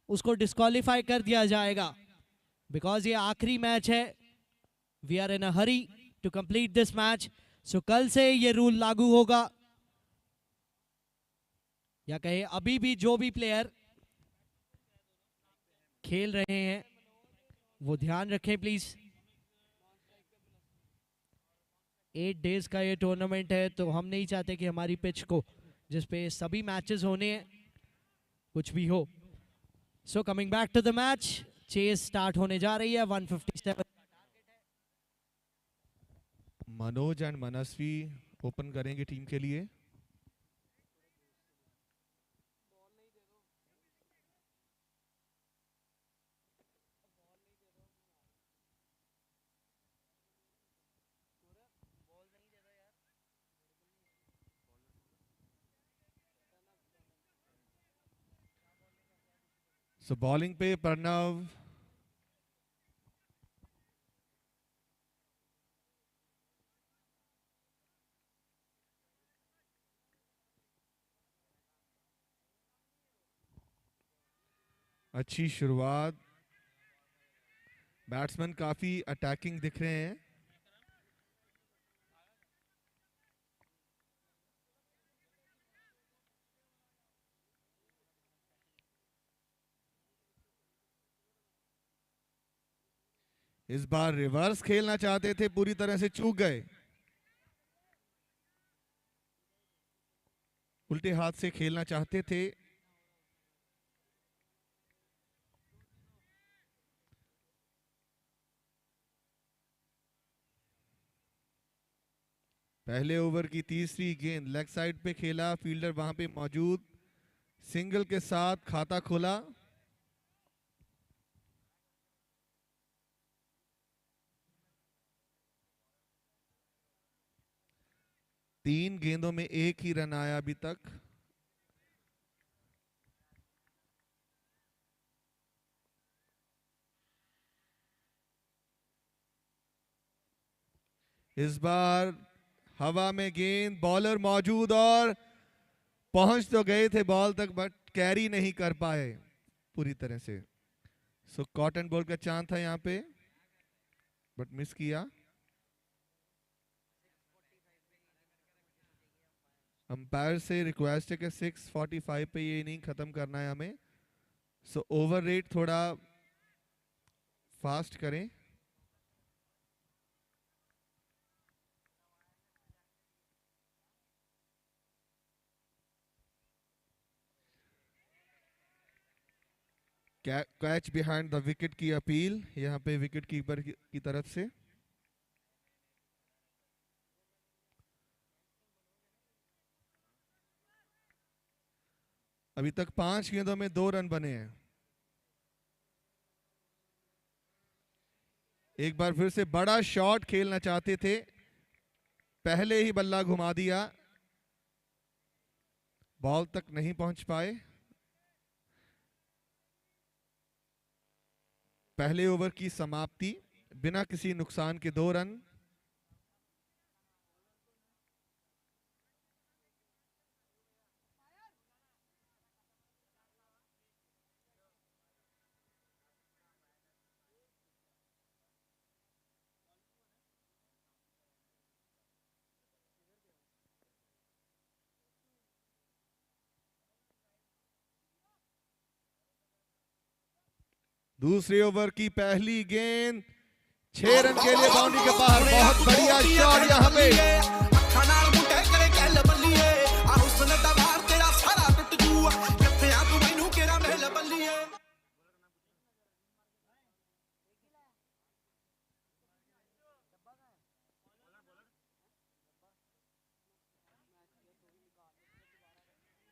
उसको डिस्क्वालीफाई कर दिया जाएगा, बिकॉज ये आखिरी मैच है। We are in a hurry to complete this match. So कल से ये रूल लागू होगा, या कहे अभी भी जो भी प्लेयर खेल रहे हैं वो ध्यान रखें प्लीज। 8 डेज का ये टूर्नामेंट है, तो हम नहीं चाहते कि हमारी पिच को जिस पे सभी मैचेस होने हैं कुछ भी हो। So coming back to the match, chase start होने जा रही है। 157 मनोज एंड मनस्वी ओपन करेंगे टीम के लिए। सो बॉलिंग पे प्रणव, अच्छी शुरुआत, बैट्समैन काफी अटैकिंग दिख रहे हैं। इस बार रिवर्स खेलना चाहते थे, पूरी तरह से चूक गए। उल्टे हाथ से खेलना चाहते थे। पहले ओवर की तीसरी गेंद लेग साइड पे खेला, फील्डर वहां पे मौजूद, सिंगल के साथ खाता खोला। तीन गेंदों में एक ही रन आया अभी तक। इस बार हवा में गेंद, बॉलर मौजूद और पहुंच तो गए थे बॉल तक, बट कैरी नहीं कर पाए पूरी तरह से। सो कॉटन बॉल का चांस था यहां पे, बट मिस किया। अंपायर से रिक्वेस्ट है कि 6:45 पे ये इनिंग खत्म करना है हमें। सो ओवर रेट थोड़ा फास्ट करें। कैच बिहाइंड द विकेट की अपील यहां पे विकेट कीपर की तरफ से। अभी तक 5 गेंदों में 2 रन बने हैं। एक बार फिर से बड़ा शॉट खेलना चाहते थे, पहले ही बल्ला घुमा दिया, बॉल तक नहीं पहुंच पाए। पहले ओवर की समाप्ति, बिना किसी नुकसान के 2 रन। दूसरे ओवर की पहली गेंद 6 रन के लिए बाउंड्री के बाहर। बहुत बढ़िया शॉट यहाँ पे।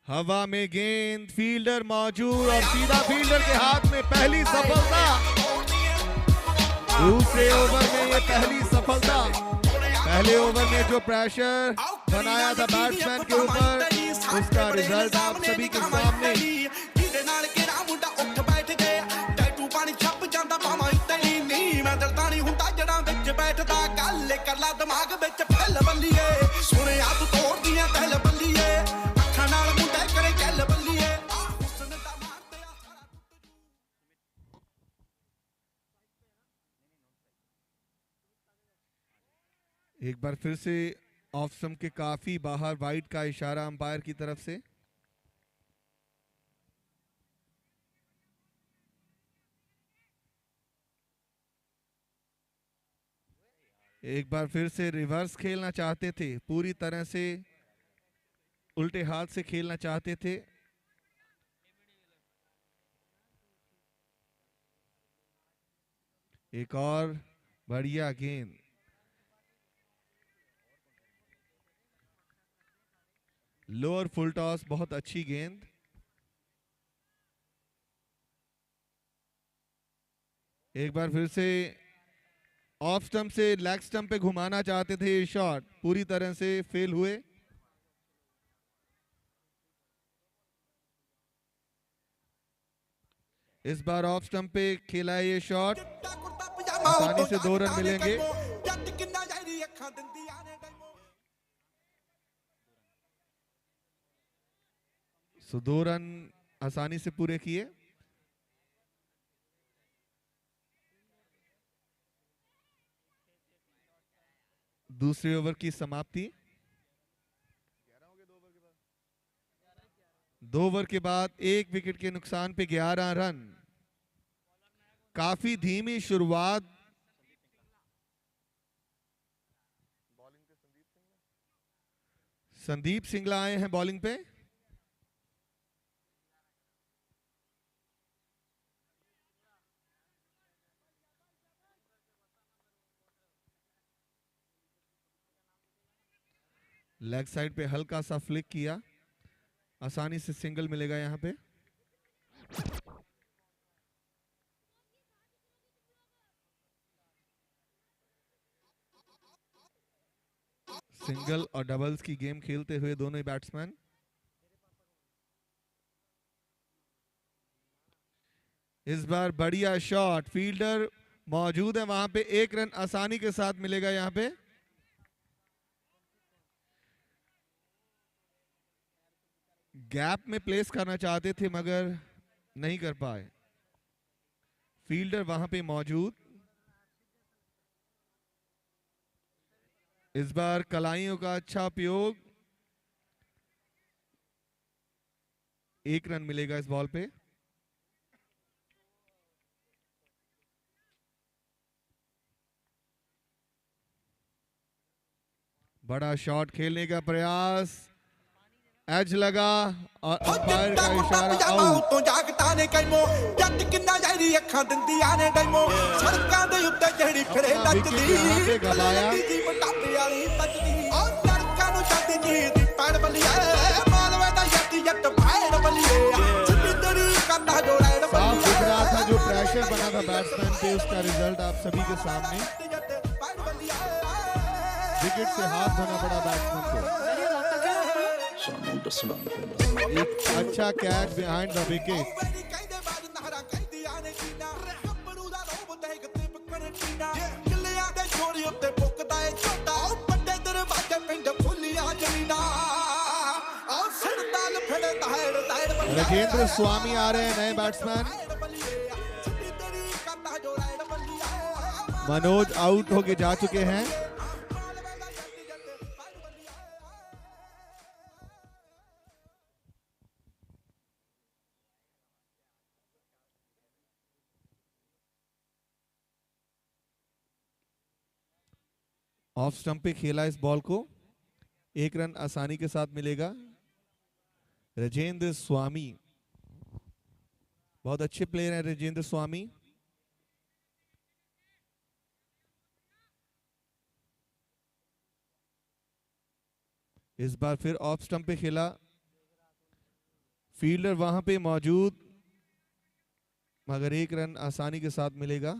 हवा में गेंद, फील्डर मौजूद और सीधा फील्डर के हाथ में पहली सफलता। दूसरे ओवर में ये पहली सफलता। पहले ओवर में जो प्रेशर बनाया था बैट्समैन के ऊपर, उसका रिजल्ट आप सभी के सामने। एक बार फिर से ऑफ स्टंप के काफी बाहर वाइड का इशारा अंपायर की तरफ से। एक बार फिर से रिवर्स खेलना चाहते थे, पूरी तरह से उल्टे हाथ से खेलना चाहते थे। एक और बढ़िया गेंद, लोअर फुल टॉस, बहुत अच्छी गेंद। एक बार फिर से ऑफ स्टंप से लेग स्टंप पे घुमाना चाहते थे, शॉट पूरी तरह से फेल हुए। इस बार ऑफ स्टंप पे खेला है ये शॉट, आसानी से 2 रन मिलेंगे। सो 2 रन आसानी से पूरे किए। दूसरे ओवर की समाप्ति। 2 ओवर के बाद 1 विकेट के नुकसान पे 11 रन। काफी धीमी शुरुआत। संदीप सिंगला आए हैं बॉलिंग पे। लेग साइड पे हल्का सा फ्लिक किया, आसानी से सिंगल मिलेगा यहां पे। सिंगल और डबल्स की गेम खेलते हुए दोनों ही बैट्समैन। इस बार बढ़िया शॉट, फील्डर मौजूद है वहां पे, 1 रन आसानी के साथ मिलेगा यहां पे। गैप में प्लेस करना चाहते थे मगर नहीं कर पाए। फील्डर वहां पे मौजूद। इस बार कलाइयों का अच्छा उपयोग, 1 रन मिलेगा इस बॉल पे। बड़ा शॉट खेलने का प्रयास, एज लगा और अंपायर का इशारा आउट। तो जागता ने कैमो जट किन्ना जारी अखां दिंदियां ने डैमो सड़कां दे उत्ते ਜਿਹੜੀ ਫਿਰੇ ਨੱਚਦੀ ਦੀ ਮਟਾਪੇ ਵਾਲੀ ਬੱਜਦੀ ਔਰ ਲੜਕਾਂ ਨੂੰ ਛੱਡ ਜੀ ਦੀ ਪੈੜ ਬੱਲੀਏ ਮਾਲਵੇ ਦਾ ਜੱਟ ਪੈੜ ਬੱਲੀਏ ਛੁੱਟੀ ਤੇਰੀ ਕੰਨਾ ਜੋ ਰੈੜ साफ दिख रहा था जो प्रेशर बना था बैट्समैन पे, उसका रिजल्ट आप सभी के सामने। विकेट से हाथ धोना पड़ा बैट्समैन को। एक अच्छा catch behind the wicket. Rajendra Swami आ रहे हैं नए बैट्समैन। मनोज आउट होके जा चुके हैं। ऑफ स्टंप पे खेला इस बॉल को, 1 रन आसानी के साथ मिलेगा। राजेंद्र स्वामी बहुत अच्छे प्लेयर हैं राजेंद्र स्वामी। इस बार फिर ऑफ स्टंप पे खेला, फील्डर वहां पे मौजूद, मगर एक रन आसानी के साथ मिलेगा।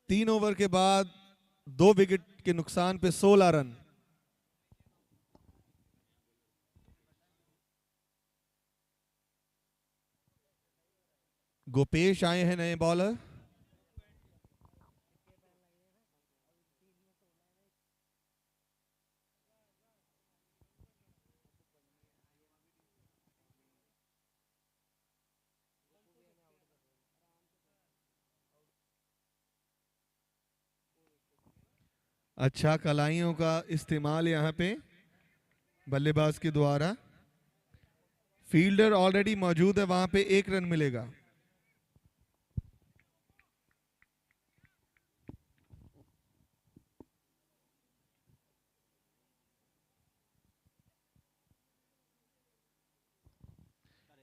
तीन ओवर के बाद 2 विकेट के नुकसान पे 16 रन। गोपेश आए हैं नए बॉलर। अच्छा कलाइयों का इस्तेमाल यहां पे बल्लेबाज के द्वारा। फील्डर ऑलरेडी मौजूद है वहां पे, 1 रन मिलेगा।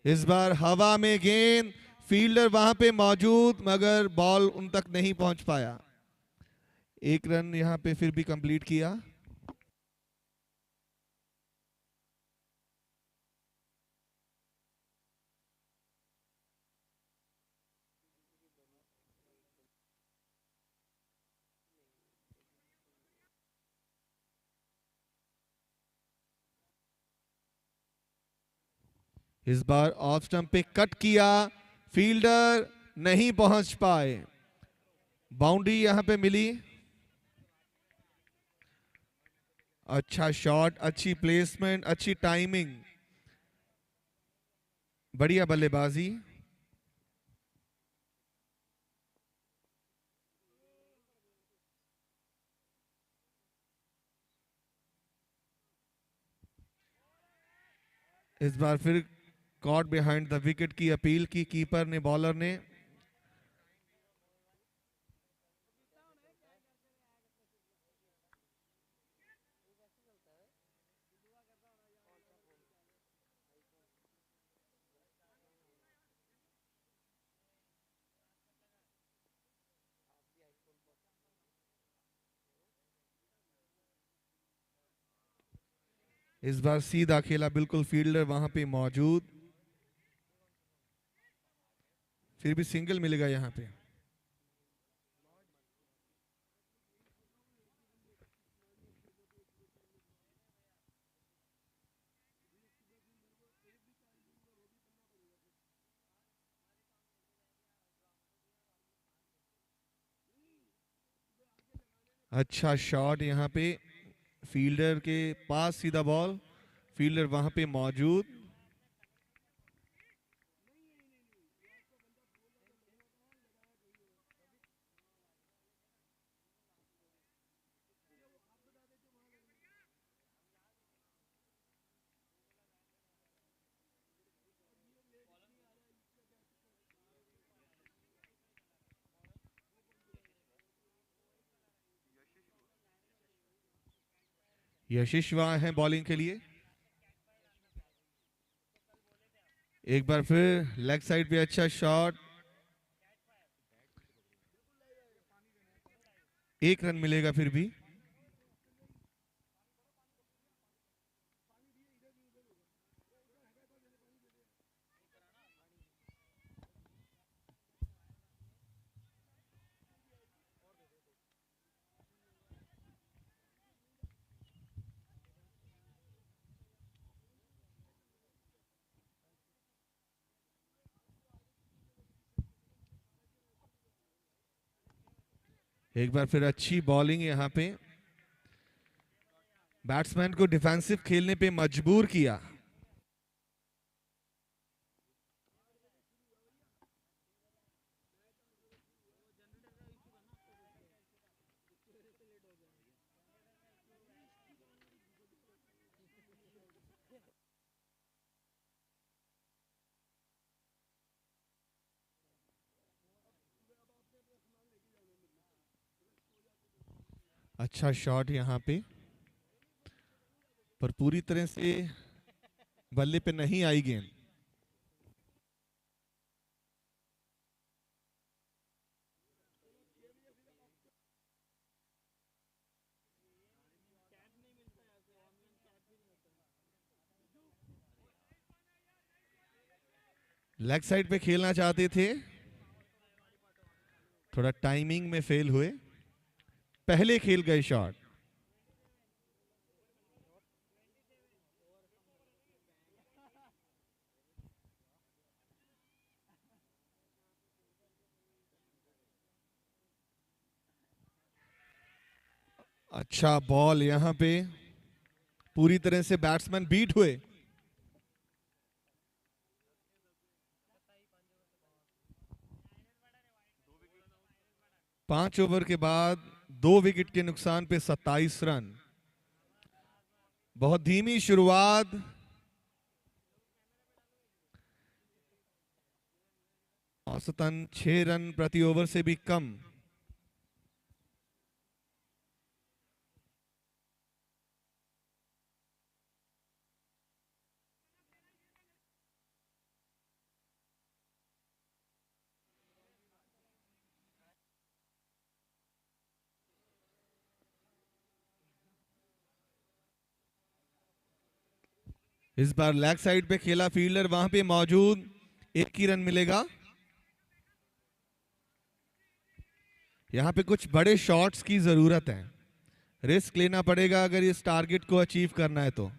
इस बार हवा में गेंद, फील्डर वहां पे मौजूद मगर बॉल उन तक नहीं पहुंच पाया। 1 रन यहां पे फिर भी कंप्लीट किया। इस बार ऑफ स्टंप पे कट किया, फील्डर नहीं पहुंच पाए। बाउंड्री यहां पे मिली। अच्छा शॉट, अच्छी प्लेसमेंट, अच्छी टाइमिंग, बढ़िया बल्लेबाजी। इस बार फिर कॉट बिहाइंड द विकेट की अपील की कीपर ने, बॉलर ने। इस बार सीधा खेला, बिल्कुल फील्डर वहां पे मौजूद, फिर भी सिंगल मिलेगा यहां पे। अच्छा शॉट यहां पे, फील्डर के पास सीधा बॉल, फील्डर वहां पे मौजूद। यशिश वहां है बॉलिंग के लिए। एक बार फिर लेग साइड पे अच्छा शॉट, 1 रन मिलेगा फिर भी। एक बार फिर अच्छी बॉलिंग यहां पे, बैट्समैन को डिफेंसिव खेलने पे मजबूर किया। अच्छा शॉट यहां पे, पर पूरी तरह से बल्ले पे नहीं आई गेंद। लेग साइड पे खेलना चाहते थे, थोड़ा टाइमिंग में फेल हुए, पहले खेल गए शॉट। अच्छा बॉल, यहां पे पूरी तरह से बैट्समैन बीट हुए। पांच ओवर के बाद 2 विकेट के नुकसान पे 27 रन। बहुत धीमी शुरुआत, औसतन 6 रन प्रति ओवर से भी कम। इस बार लेग साइड पे खेला फील्डर, वहां पे मौजूद, 1 ही रन मिलेगा। यहां पे कुछ बड़े शॉट्स की जरूरत है, रिस्क लेना पड़ेगा अगर इस टारगेट को अचीव करना है तो।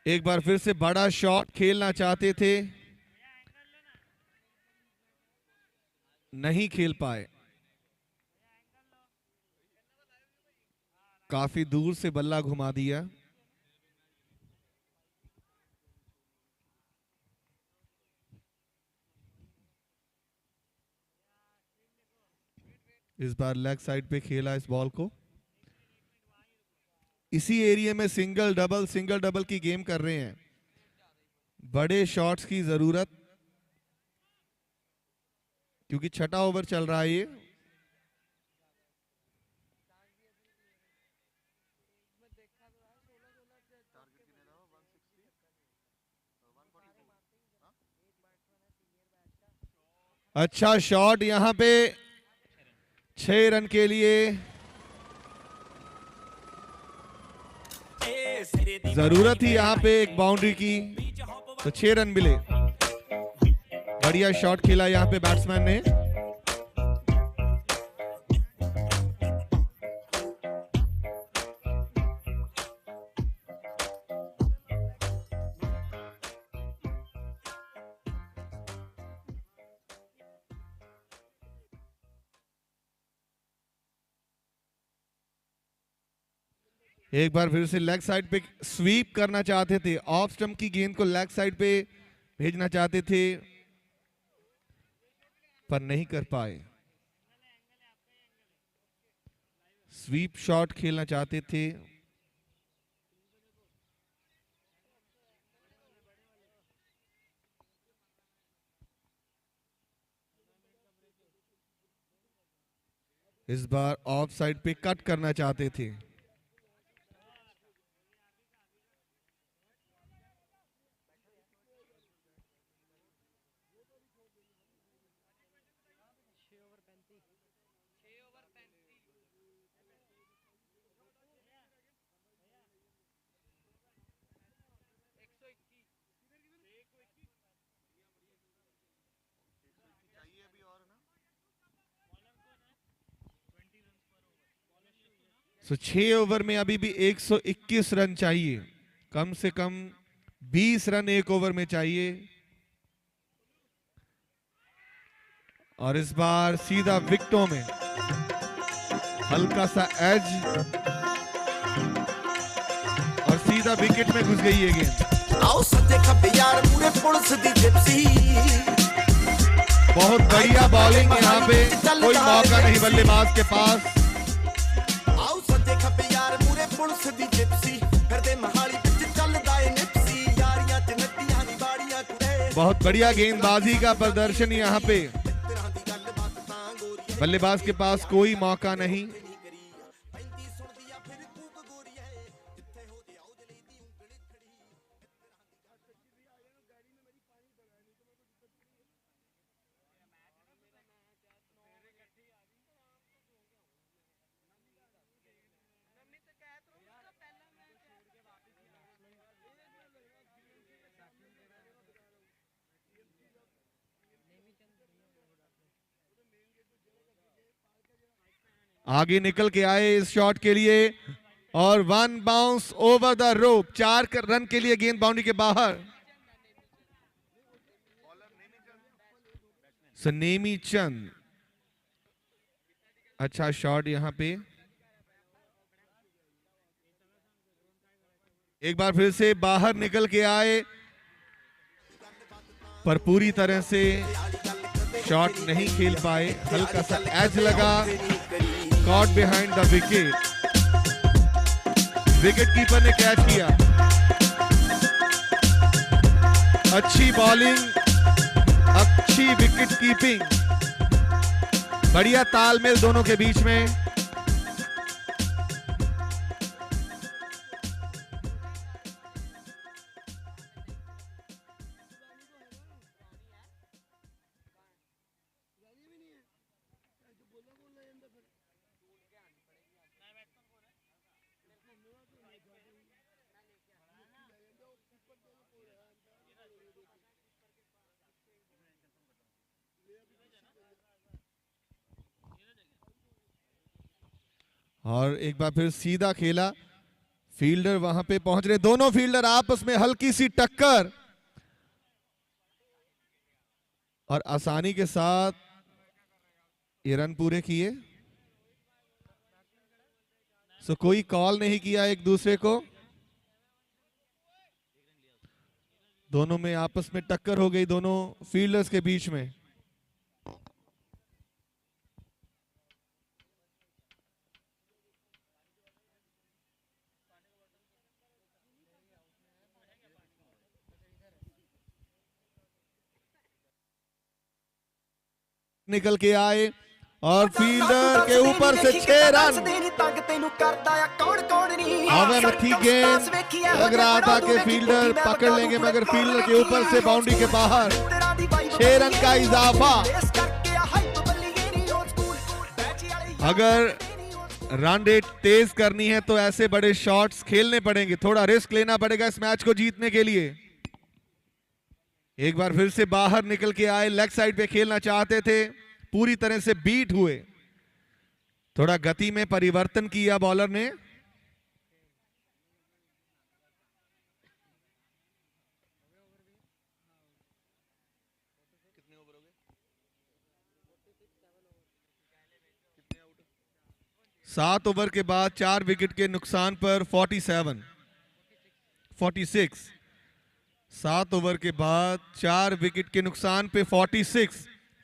एक बार फिर से बड़ा शॉट खेलना चाहते थे, नहीं खेल पाए। काफी दूर से बल्ला घुमा दिया। इस बार लेग साइड पे खेला इस बॉल को। इसी एरिया में सिंगल डबल की गेम कर रहे हैं, बड़े शॉट्स की जरूरत, क्योंकि छठा ओवर चल रहा है ये। अच्छा शॉट यहां पे 6 रन के लिए, जरूरत थी यहां पे एक बाउंड्री की, तो 6 रन मिले। बढ़िया शॉट खेला यहां पे बैट्समैन ने। एक बार फिर से लेग साइड पे स्वीप करना चाहते थे, ऑफ स्टंप की गेंद को लेग साइड पे भेजना चाहते थे, पर नहीं कर पाए। स्वीप शॉट खेलना चाहते थे। इस बार ऑफ साइड पे कट करना चाहते थे। तो 6 ओवर में अभी भी 121 रन चाहिए, कम से कम 20 रन 1 ओवर में चाहिए। और इस बार सीधा विकेटों में, हल्का सा एज और सीधा विकेट में घुस गई ये गेंद। आओ सत्ते खब्बे यार पूरे पुलिस दी जिप्सी। बहुत बढ़िया बॉलिंग यहाँ पे, कोई मौका नहीं बल्लेबाज के पास। आओ सत्ते खब्बे यार पूरे पुलिस दी जिप्सी, फिर दे महाली विच चलदा ए निप्सी, यारियां च नदियां नी बाड़ियां कुड़े। बहुत बढ़िया गेंदबाजी का प्रदर्शन यहाँ पे। बल्लेबाज के पास कोई मौका नहीं। आगे निकल के आए इस शॉट के लिए और one bounce over the rope. 4 run के लिए गेंद बाउंड्री के बाहर। नेमी चंद, अच्छा शॉट यहां पे। एक बार फिर से बाहर निकल के आए पर पूरी तरह से शॉट नहीं खेल पाए। हल्का सा एज लगा, caught behind the wicket. Wicket keeper ने कैच किया। अच्छी बॉलिंग, अच्छी विकेट कीपिंग, बढ़िया तालमेल दोनों के बीच में। और एक बार फिर सीधा खेला। फील्डर वहां पे पहुंच रहे, दोनों फील्डर आपस में हल्की सी टक्कर और आसानी के साथ ये रन पूरे किए। सो कोई कॉल नहीं किया एक दूसरे को। दोनों में आपस में टक्कर हो गई, दोनों फील्डर्स के बीच में। निकल के आए और फील्डर के ऊपर से 6 रन। हवा में थी गेंद, लग रहा था कि फील्डर पकड़ लेंगे मगर फील्डर के ऊपर से बाउंड्री के बाहर। 6 रन का इजाफा। अगर रन रेट तेज करनी है तो ऐसे बड़े शॉट्स खेलने पड़ेंगे, थोड़ा रिस्क लेना पड़ेगा इस मैच को जीतने के लिए। एक बार फिर से बाहर निकल के आए, लेग साइड पे खेलना चाहते थे, पूरी तरह से बीट हुए। थोड़ा गति में परिवर्तन किया बॉलर ने। सात ओवर के बाद 4 विकेट के नुकसान पर 46। 7 ओवर के बाद 4 विकेट के नुकसान पे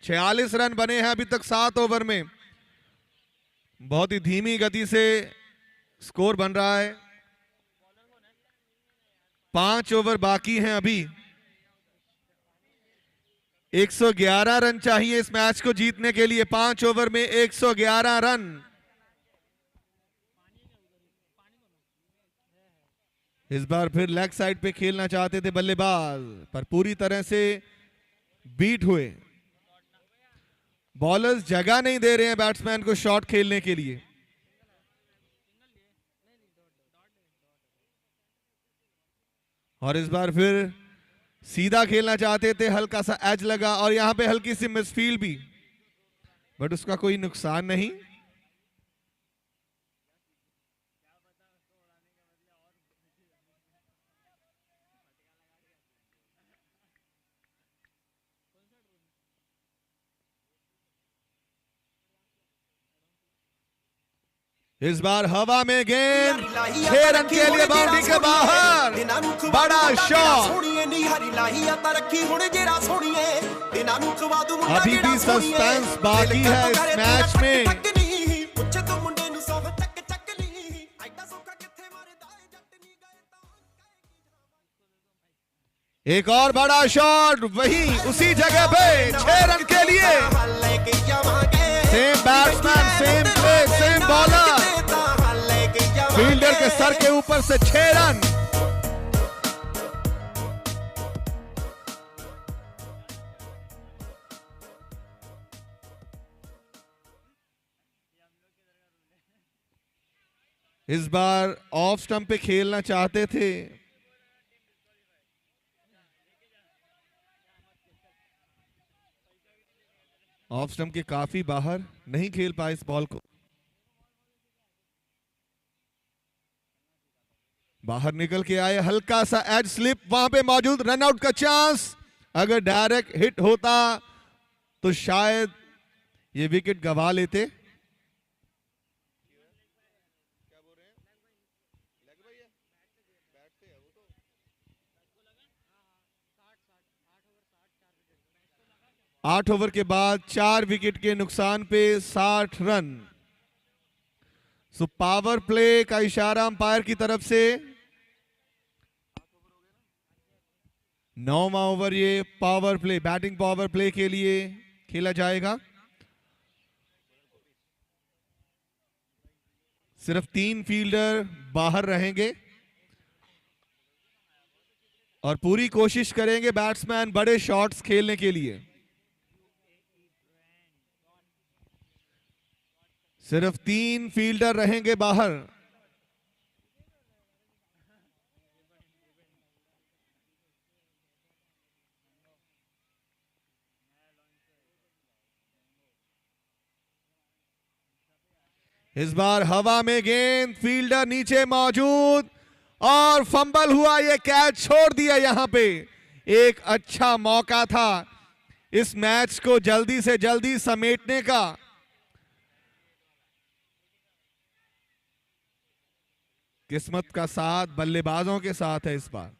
46 रन बने हैं अभी तक 7 ओवर में। बहुत ही धीमी गति से स्कोर बन रहा है। 5 ओवर बाकी हैं अभी। 111 रन चाहिए इस मैच को जीतने के लिए। 5 ओवर में 111 रन। इस बार फिर लेग साइड पे खेलना चाहते थे बल्लेबाज, पर पूरी तरह से बीट हुए। बॉलर्स जगह नहीं दे रहे हैं बैट्समैन को शॉट खेलने के लिए। और इस बार फिर सीधा खेलना चाहते थे, हल्का सा एज लगा और यहां पे हल्की सी मिसफील्ड भी, बट उसका कोई नुकसान नहीं। इस बार हवा में गेंद, 6 रन के लिए बाउंड्री के बाहर। बड़ा शॉट। अभी भी सस्पेंस बाकी है इस मैच में। एक और बड़ा शॉट वहीं उसी जगह पे 6 रन के लिए। Same batsman, same play, same bowler, fielder के सर के ऊपर से 6 रन। इस बार ऑफ स्टंप पे खेलना चाहते थे, ऑफ स्टंप के काफी बाहर, नहीं खेल पाए इस बॉल को। बाहर निकल के आए, हल्का सा एज स्लिप वहां पे मौजूद, रन आउट का चांस। अगर डायरेक्ट हिट होता तो शायद ये विकेट गंवा लेते। आठ ओवर के बाद 4 विकेट के नुकसान पे 60 रन। सो पावर प्ले का इशारा अंपायर की तरफ से। 9वां ओवर ये power play, batting power play के लिए खेला जाएगा। सिर्फ 3 फील्डर बाहर रहेंगे और पूरी कोशिश करेंगे बैट्समैन बड़े शॉट्स खेलने के लिए। सिर्फ 3 फील्डर रहेंगे बाहर। इस बार हवा में गेंद, फील्डर नीचे मौजूद और फंबल हुआ, ये कैच छोड़ दिया। यहां पे एक अच्छा मौका था इस मैच को जल्दी से जल्दी समेटने का। किस्मत का साथ बल्लेबाजों के साथ है इस बार।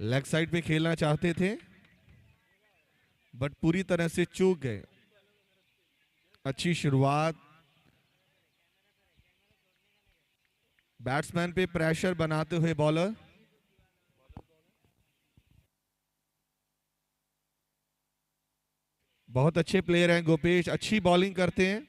लेग साइड पे खेलना चाहते थे बट पूरी तरह से चूक गए। अच्छी शुरुआत, बैट्समैन पे प्रेशर बनाते हुए बॉलर। बहुत अच्छे प्लेयर हैं गोपेश, अच्छी बॉलिंग करते हैं।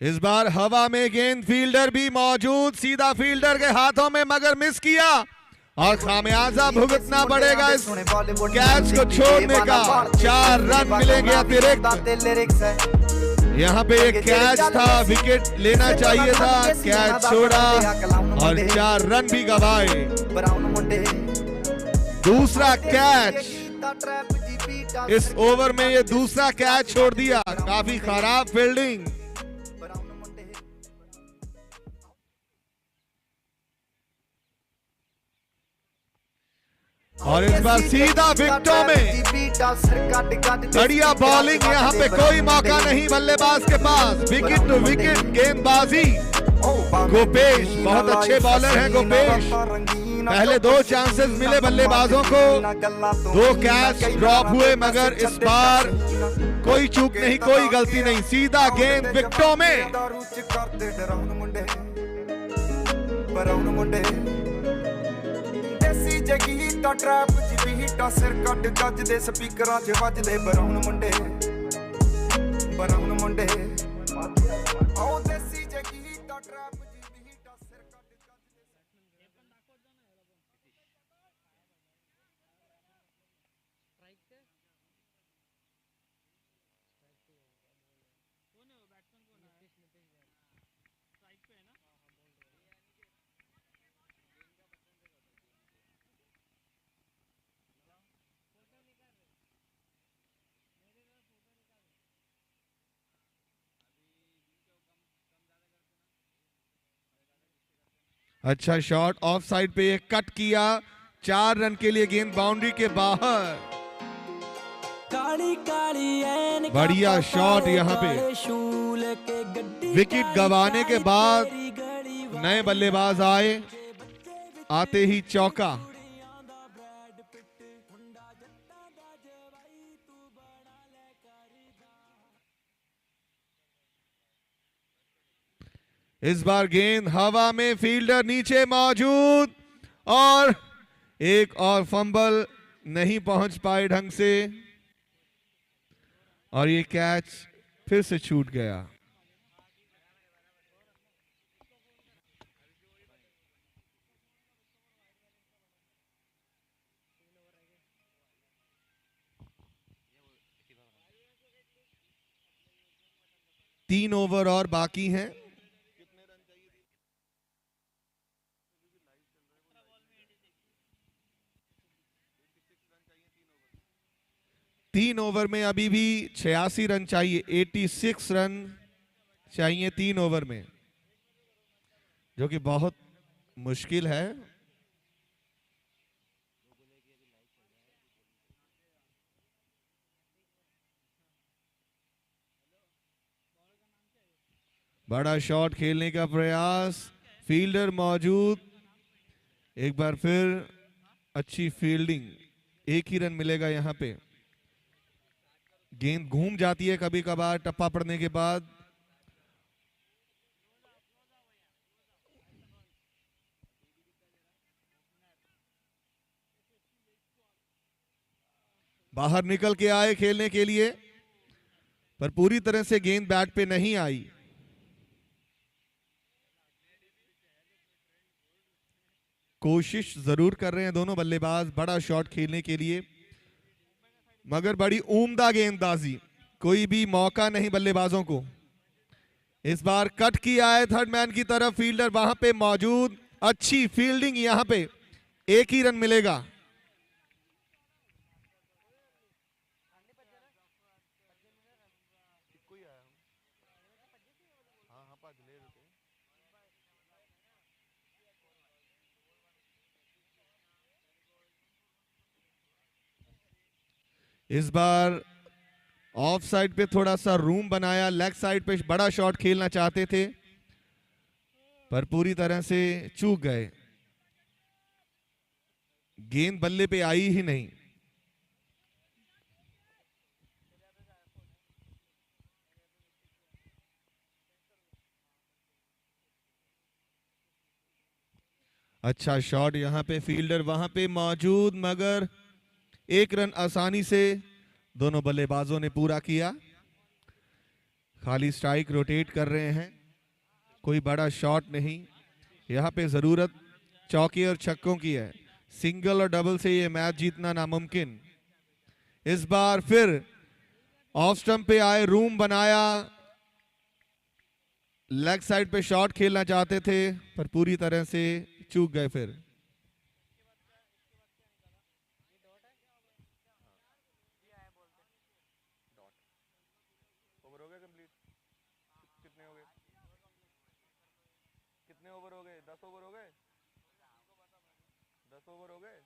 इस बार हवा में गेंद, फील्डर भी मौजूद, सीधा फील्डर के हाथों में मगर मिस किया और खामियाजा भुगतना पड़ेगा इस कैच को छोड़ने का। 4 रन मिलेंगे अतिरिक्त। यहाँ पे एक कैच था, विकेट लेना चाहिए था, कैच छोड़ा और 4 रन भी गंवाए। दूसरा कैच इस ओवर में, ये दूसरा कैच छोड़ दिया। काफी खराब फील्डिंग। और इस बार सीधा विकेटों में बढ़िया बॉलिंग, यहाँ पे कोई मौका नहीं बल्लेबाज के पास। विकेट टू विकेट गेंदबाजी। गोपेश बहुत अच्छे बॉलर हैं गोपेश। पहले 2 चांसेस मिले बल्लेबाजों को, 2 कैच ड्रॉप हुए, मगर इस बार कोई चूक नहीं, कोई गलती नहीं, सीधा गेंद विकेटों में। जगी ता ट्रैप च भी हिटा, सिर कट गज दे स्पीकरां च वजदे ब्राउन मुंडे, ब्राउन मुंडे। ओ देसी जगी ता ट्रैप च भी हिटा, सिर कट गज दे। अच्छा शॉट, ऑफ साइड पे ये कट किया, 4 रन के लिए गेंद बाउंड्री के बाहर। बढ़िया शॉट यहाँ पे। विकेट गंवाने के बाद नए बल्लेबाज आए, आते ही चौका। इस बार गेंद हवा में, फील्डर नीचे मौजूद और एक और फंबल, नहीं पहुंच पाए ढंग से और ये कैच फिर से छूट गया। तीन ओवर और बाकी हैं। तीन ओवर में अभी भी 86 रन चाहिए, 86 रन चाहिए 3 ओवर में, जो कि बहुत मुश्किल है। बड़ा शॉट खेलने का प्रयास, फील्डर मौजूद, एक बार फिर अच्छी फील्डिंग, एक ही रन मिलेगा यहां पे। गेंद घूम जाती है कभी कभार टप्पा पड़ने के बाद। बाहर निकल के आए खेलने के लिए, पर पूरी तरह से गेंद बैट पे नहीं आई। कोशिश जरूर कर रहे हैं दोनों बल्लेबाज बड़ा शॉट खेलने के लिए, मगर बड़ी उम्दा गेंदबाजी, कोई भी मौका नहीं बल्लेबाजों को। इस बार कट किया है थर्ड मैन की तरफ, फील्डर वहां पे मौजूद, अच्छी फील्डिंग, यहां पे एक ही रन मिलेगा। इस बार ऑफ साइड पे थोड़ा सा रूम बनाया, लेग साइड पे बड़ा शॉट खेलना चाहते थे पर पूरी तरह से चूक गए, गेंद बल्ले पे आई ही नहीं। अच्छा शॉट यहां पे, फील्डर वहां पे मौजूद, मगर एक रन आसानी से दोनों बल्लेबाजों ने पूरा किया। खाली स्ट्राइक रोटेट कर रहे हैं, कोई बड़ा शॉट नहीं। यहां पे जरूरत चौके और छक्कों की है, सिंगल और डबल से ये मैच जीतना नामुमकिन। इस बार फिर ऑफ स्टंप पे आए, रूम बनाया, लेग साइड पे शॉट खेलना चाहते थे पर पूरी तरह से चूक गए। फिर कितने ओवर हो गए? 10 ओवर हो गए? 10 ओवर हो गए?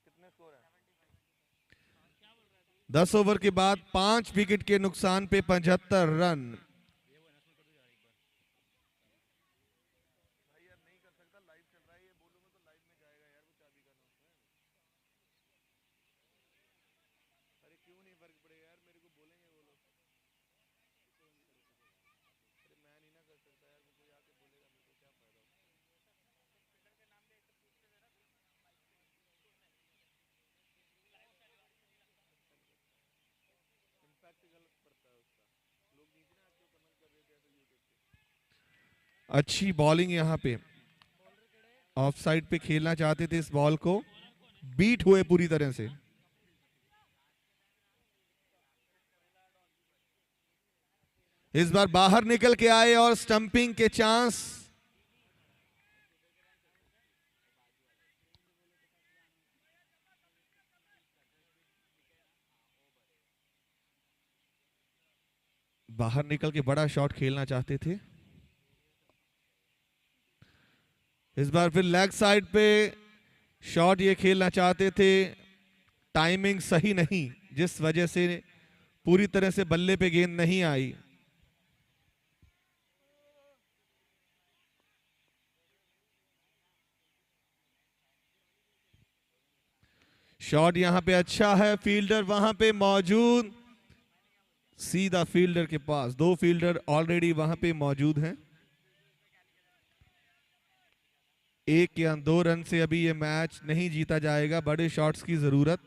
कितने स्कोर है? 10 ओवर के बाद 5 विकेट के नुकसान पे 75 रन। भाई यार नहीं कर सकता, लाइव चल रहा है, ये बोलूंगा तो लाइव में जाएगा यार, वो चाबी का नाम है। अरे क्यों नहीं फर्क पड़ेगा यार, मेरे को बोलेंगे वो लोग। अरे मैं नहीं ना कर सकता यार, वो कोई आके बोलेगा मेरे को, क्या फायदा उसका। इम्पैक्ट गलत पड़ता है उसका, लोग नीचे ना आके कमेंट कर रहे थे ऐसे यूट्यूब पे। अच्छी बॉलिंग यहां पे, ऑफ साइड पे खेलना चाहते थे, इस बॉल को बीट हुए पूरी तरह से। इस बार बाहर निकल के आए और स्टंपिंग के चांस। बाहर निकल के बड़ा शॉट खेलना चाहते थे। इस बार फिर लेग साइड पे शॉट ये खेलना चाहते थे, टाइमिंग सही नहीं, जिस वजह से पूरी तरह से बल्ले पे गेंद नहीं आई। शॉट यहां पे अच्छा है, फील्डर वहां पे मौजूद, सीधा फील्डर के पास। 2 फील्डर ऑलरेडी वहां पे मौजूद हैं। 1 या 2 रन से अभी ये मैच नहीं जीता जाएगा, बड़े शॉट्स की जरूरत।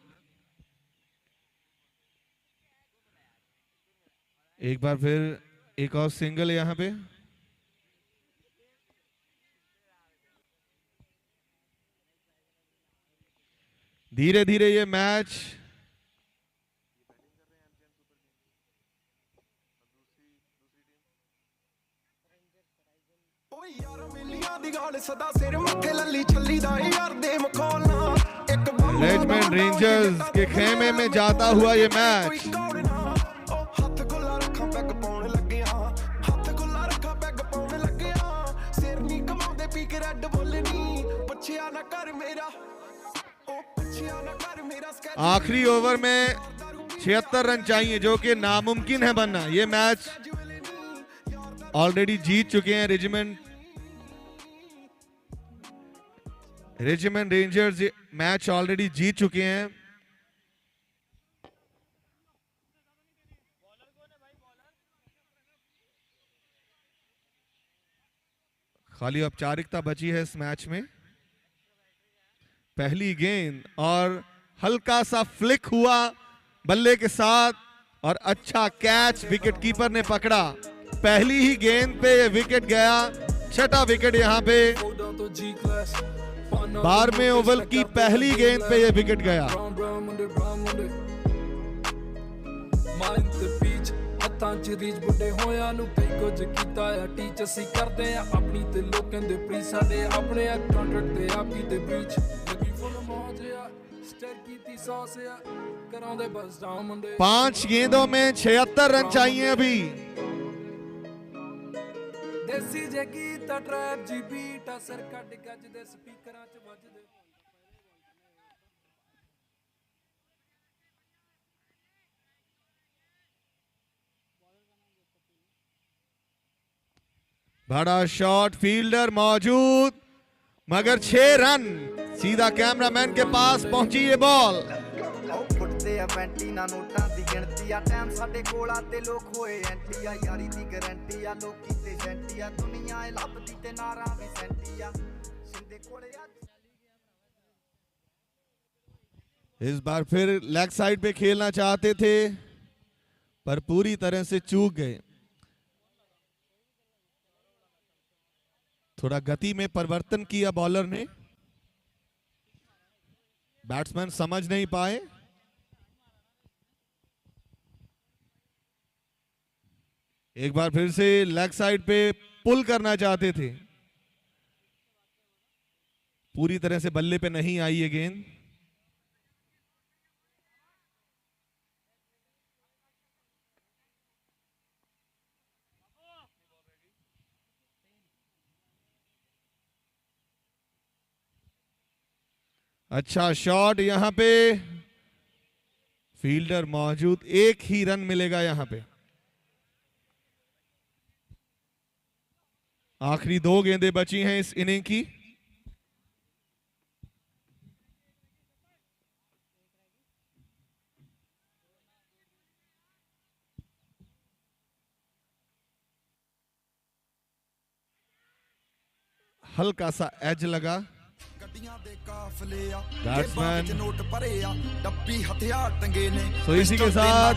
एक बार फिर एक और सिंगल यहां पे। धीरे धीरे ये मैच रिचमंड रेंजर्स के खेमे में जाता हुआ ये मैच। आखिरी ओवर में 76 रन चाहिए, जो कि नामुमकिन है बनना। ये मैच ऑलरेडी जीत चुके हैं रिचमंड रेंजर्स मैच ऑलरेडी जीत चुके हैं। खाली औपचारिकता बची है इस मैच में। पहली गेंद और हल्का सा फ्लिक हुआ बल्ले के साथ और अच्छा कैच विकेट कीपर ने पकड़ा। पहली ही गेंद पे ये विकेट गया, छठा विकेट यहां पे 12वें ओवर की पहली गेंद पे ये विकेट गया। ਹੱਥਾਂ 'ਚ ਰੀਝ ਬੁੱਢੇ ਹੋਇਆਂ ਨੂੰ ਕਈ ਕੁਝ ਕੀਤਾ ਆ ਟੀਚ ਅਸੀਂ ਕਰਦੇ ਆ ਆਪਣੀ ਤੇ ਲੋਕਾਂ ਦੇ ਪ੍ਰੀ ਸਾਡੇ ਆਪਣੇ ਕੰਟਰੈਕਟ ਤੇ ਆਪੀ ਤੇ ਬ੍ਰੀਚ ਲੱਗੀ ਫੁੱਲ ਮੌਜ ਆ ਸਟਰ ਕੀਤੀ ਸੌਸ ਆ ਕਰਾਉਂਦੇ ਬਸ ਡਾਊਨ ਮੁੰਡੇ। 5 गेंदों में 76 रन चाहिए अभी। ਦੇਸੀ ਜੇ ਗੀਤ ਟਰੈਪ ਜੀ ਬੀਟ ਆ ਸਰ ਕੱਢ ਗੱਜ ਦੇ ਸਪੀਕਰਾਂ 'ਚ ਵੱਜਦੇ। बड़ा शॉट, फील्डर मौजूद, मगर 6 रन। सीधा कैमरामैन के पास पहुंची ये बॉल। फुटते आ पैंटी ना नोटां दी गिनती आ टाइम साडे कोल आ ते लोक होए एंटी आ यारी दी गारंटी आ लोकी ते सेंटी आ दुनिया ए लभदी ते नारां भी सेंटी आ शिंदे कोले आ। इस बार फिर लेग साइड पे खेलना चाहते थे पर पूरी तरह से चूक गए। थोड़ा गति में परिवर्तन किया बॉलर ने, बैट्समैन समझ नहीं पाए। एक बार फिर से लेग साइड पे पुल करना चाहते थे, पूरी तरह से बल्ले पे नहीं आई ये गेंद। अच्छा शॉट यहां पे, फील्डर मौजूद, 1 ही रन मिलेगा यहां पे। आखिरी 2 गेंदें बची हैं इस इनिंग की। हल्का सा एज लगा। बैट्समैन तो इसी के साथ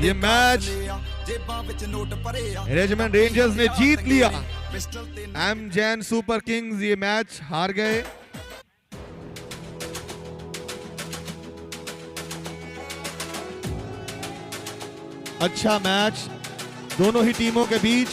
ये मैच रिचमंड रेंजर्स ने जीत लिया। एम जैन सुपर किंग्स ये मैच हार गए। अच्छा मैच दोनों ही टीमों के बीच।